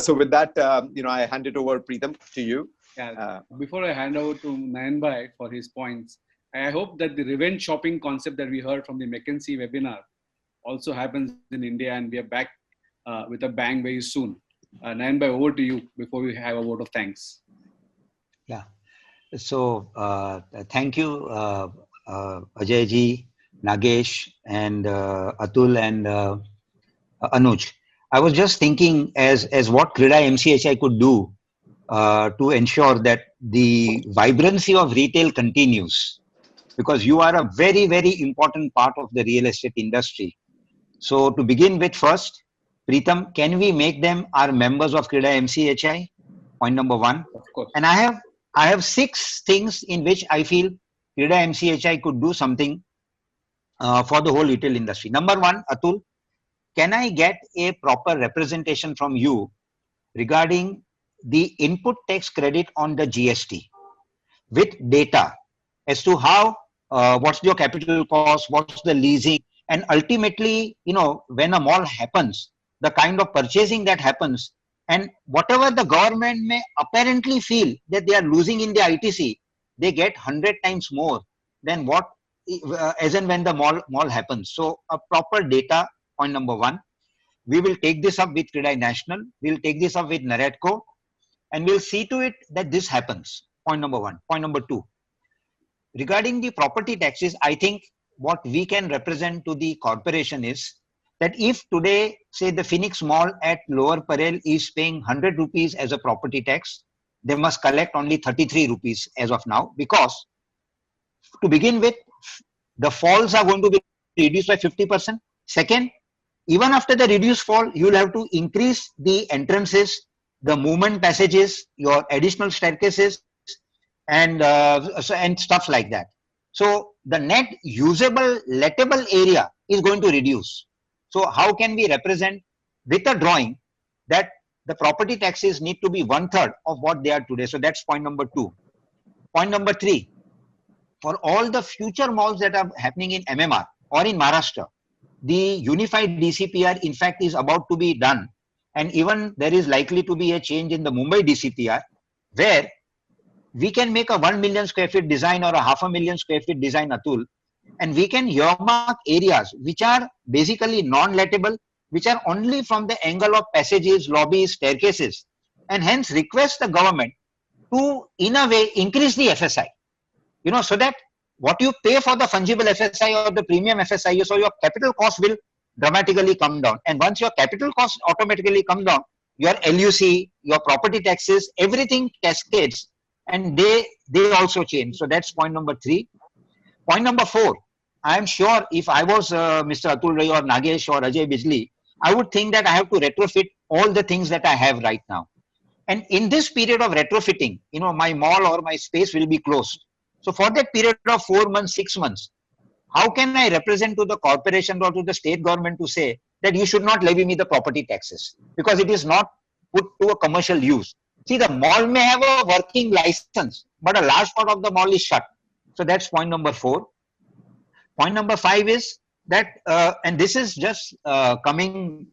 So with that, I hand it over, Preetham, to you. Yeah. Before I hand over to Nayanbhai for his points, I hope that the revenge shopping concept that we heard from the McKinsey webinar also happens in India, and we are back with a bang very soon. Nayanbhai, over to you before we have a vote of thanks. Yeah. So thank you, Ajay ji, Nagesh, and Atul, and Anuj. I was just thinking as what CREDAI-MCHI could do to ensure that the vibrancy of retail continues, because you are a very, very important part of the real estate industry. So to begin with, first, Preetham, can we make them our members of CREDAI-MCHI? Point number one. Of course. And I have 6 things in which I feel CREDAI-MCHI could do something for the whole retail industry. Number one, Atul, can I get a proper representation from you regarding the input tax credit on the GST with data as to how, what's your capital cost, what's the leasing, and ultimately, when a mall happens, the kind of purchasing that happens, and whatever the government may apparently feel that they are losing in the ITC, they get 100 times more than what, as and when the mall happens. So a proper data, point number one. We will take this up with CREDAI National. We'll take this up with NAREDCO, and we'll see to it that this happens. Point number one. Point number two. Regarding the property taxes, I think what we can represent to the corporation is that if today, say the Phoenix Mall at Lower Parel is paying 100 rupees as a property tax, they must collect only 33 rupees as of now, because to begin with, the falls are going to be reduced by 50%. Second, even after the reduced fall, you will have to increase the entrances, the movement passages, your additional staircases, and stuff like that. So the net usable, lettable area is going to reduce. So how can we represent with a drawing that the property taxes need to be 1/3 of what they are today? So that's point number two. Point number three, for all the future malls that are happening in MMR or in Maharashtra, the unified DCPR in fact is about to be done. And even there is likely to be a change in the Mumbai DCPR, where we can make a 1 million square feet design or a 500,000 square feet design, Atul, and we can earmark areas which are basically non-lettable, which are only from the angle of passages, lobbies, staircases, and hence request the government to, in a way, increase the FSI, so that what you pay for the fungible FSI or the premium FSI, so your capital cost will dramatically come down. And once your capital cost automatically come down, your LUC, your property taxes, everything cascades, and they also change. So that's point number three. Point number four, I am sure if I was Mr. Atul Ruia or Nagesh or Ajay Bijli, I would think that I have to retrofit all the things that I have right now. And in this period of retrofitting, my mall or my space will be closed. So for that period of 4 months, 6 months, how can I represent to the corporation or to the state government to say that you should not levy me the property taxes because it is not put to a commercial use? See, the mall may have a working license, but a large part of the mall is shut. So that's point number four. Point number five is that, and this is just coming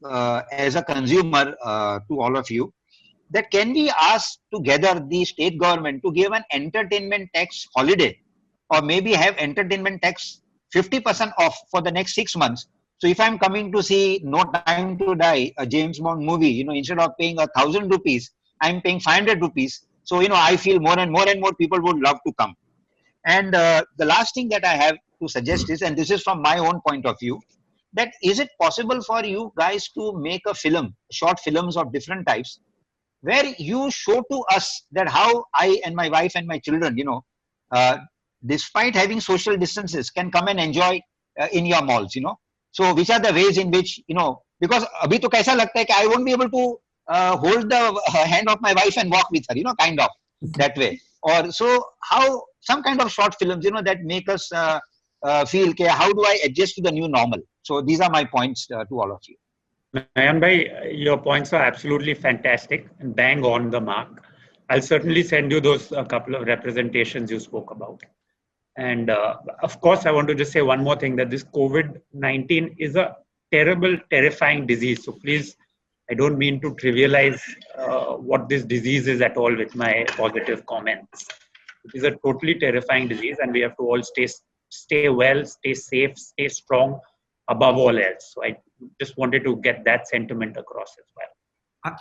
as a consumer to all of you, that can we ask together the state government to give an entertainment tax holiday, or maybe have entertainment tax 50% off for the next 6 months, So if I'm coming to see No Time to Die, a James Bond movie, instead of paying 1,000 rupees, I'm paying 500 rupees. So, I feel more and more people would love to come. And the last thing that I have to suggest is, and this is from my own point of view, that is it possible for you guys to make a film, short films of different types, where you show to us that how I and my wife and my children, uh, despite having social distances, can come and enjoy in your malls, So which are the ways in which, because abhi to kaisa lagta hai ki I won't be able to hold the hand of my wife and walk with her, kind of that way. Or so how some kind of short films, that make us feel okay, how do I adjust to the new normal? So these are my points to all of you. Nayan bhai, your points are absolutely fantastic and bang on the mark. I'll certainly send you those couple of representations you spoke about. And of course, I want to just say one more thing, that this COVID-19 is a terrible, terrifying disease. So please, I don't mean to trivialize what this disease is at all with my positive comments. It is a totally terrifying disease, and we have to all stay well, stay safe, stay strong above all else. So I just wanted to get that sentiment across as well.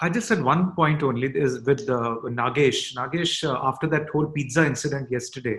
I just had one point only, is with Nagesh. Nagesh, after that whole pizza incident yesterday,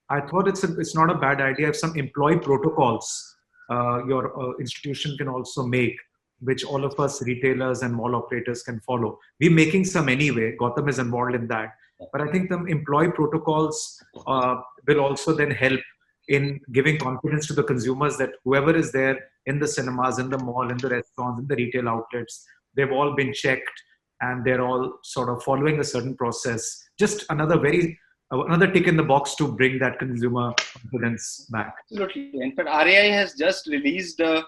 I thought it's not a bad idea if some employee protocols your institution can also make, which all of us retailers and mall operators can follow. We're making some anyway. Gautam is involved in that. But I think the employee protocols will also then help in giving confidence to the consumers that whoever is there in the cinemas, in the mall, in the restaurants, in the retail outlets, they've all been checked and they're all sort of following a certain process. Just another tick in the box to bring that consumer confidence back. Absolutely. In fact, RAI has just released a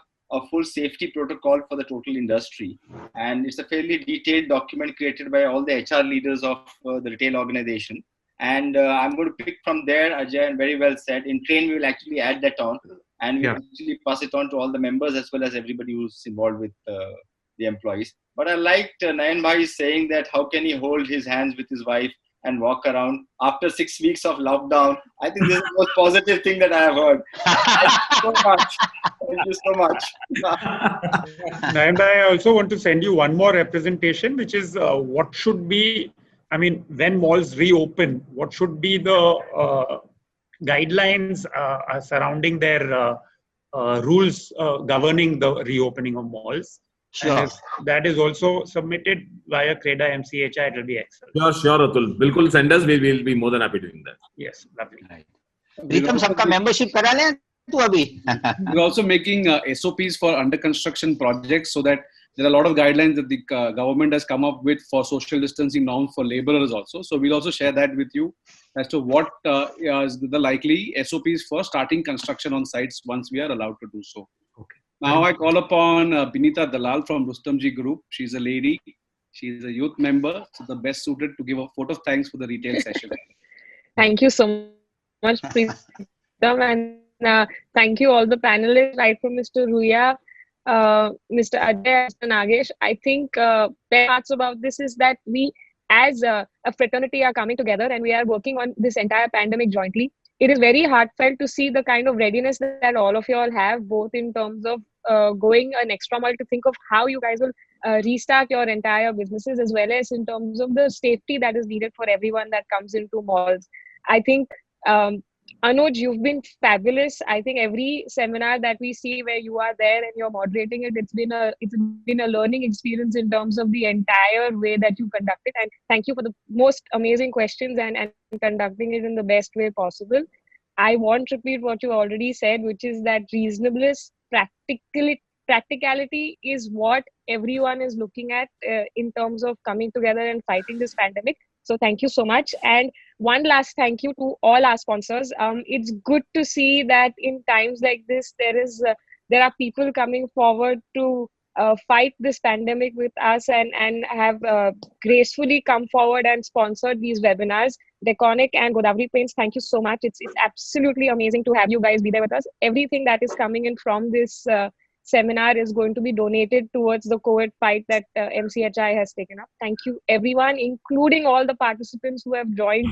full safety protocol for the total industry. And it's a fairly detailed document created by all the HR leaders of the retail organization. And I'm going to pick from there, Ajay, and very well said. In TRRAIN, we will actually add that on. And we'll actually pass it on to all the members as well as everybody who's involved with the employees. But I liked Nayan Bhai saying that how can he hold his hands with his wife and walk around after 6 weeks of lockdown. I think this is the most positive thing that I have heard. Thank you so much. Nayan bhai, I also want to send you one more representation, which is what should be, when malls reopen, what should be the guidelines surrounding their rules governing the reopening of malls. Sure. And if that is also submitted via CREDAI-MCHI, it will be excellent. Sure, Atul. Bilkul send us. We will be more than happy doing that. Yes, lovely. Right. Pritam, sabka membership kara le tu abhi. We're also making SOPs for under construction projects, so that there are a lot of guidelines that the government has come up with for social distancing norms for laborers also. So we'll also share that with you as to what is the likely SOPs for starting construction on sites once we are allowed to do so. Okay. Now I call upon Binita Dalal from Rustomji Group. She's a lady. She's a youth member, so the best suited to give a vote of thanks for the retail session. Thank you so much, Pritam, and thank you all the panelists, right from Mr. Ruia, Mr. Ajay, Mr. Nagesh. I think best parts about this is that we, as a fraternity, are coming together and we are working on this entire pandemic jointly. It is very heartfelt to see the kind of readiness that all of you all have, both in terms of going an extra mile to think of how you guys will restart your entire businesses, as well as in terms of the safety that is needed for everyone that comes into malls. I think, Anuj, you've been fabulous. I think every seminar that we see where you are there and you're moderating it, it's been a learning experience in terms of the entire way that you conduct it. And thank you for the most amazing questions and conducting it in the best way possible. I won't repeat what you already said, which is that reasonableness, practicality is what everyone is looking at in terms of coming together and fighting this pandemic. So thank you so much. And one last thank you to all our sponsors. It's good to see that in times like this, there are people coming forward to fight this pandemic with us and have gracefully come forward and sponsored these webinars. Deconic and Godavari Paints, thank you so much. It's absolutely amazing to have you guys be there with us. Everything that is coming in from this seminar is going to be donated towards the COVID fight that MCHI has taken up. Thank you everyone, including all the participants who have joined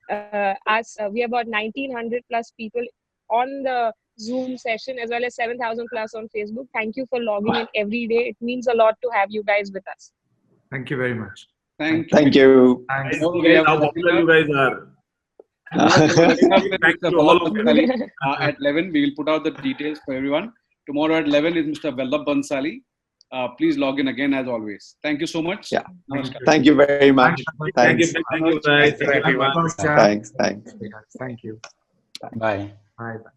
us. We have about 1900 plus people on the Zoom session, as well as 7,000 plus on Facebook. Thank you for logging in every day. It means a lot to have you guys with us. Thank you very much. Thank you. Thanks. You guys, how popular you guys are. Thank you all of you. At 11, we will put out the details for everyone. Tomorrow at 11 is Mr. Vallabh Bansali. Please log in again as always. Thank you so much. Yeah. Thank you very much. Thank you. Thanks. Thank you guys. Thank you, everyone. Thanks. Thank you. Bye. Bye. Bye.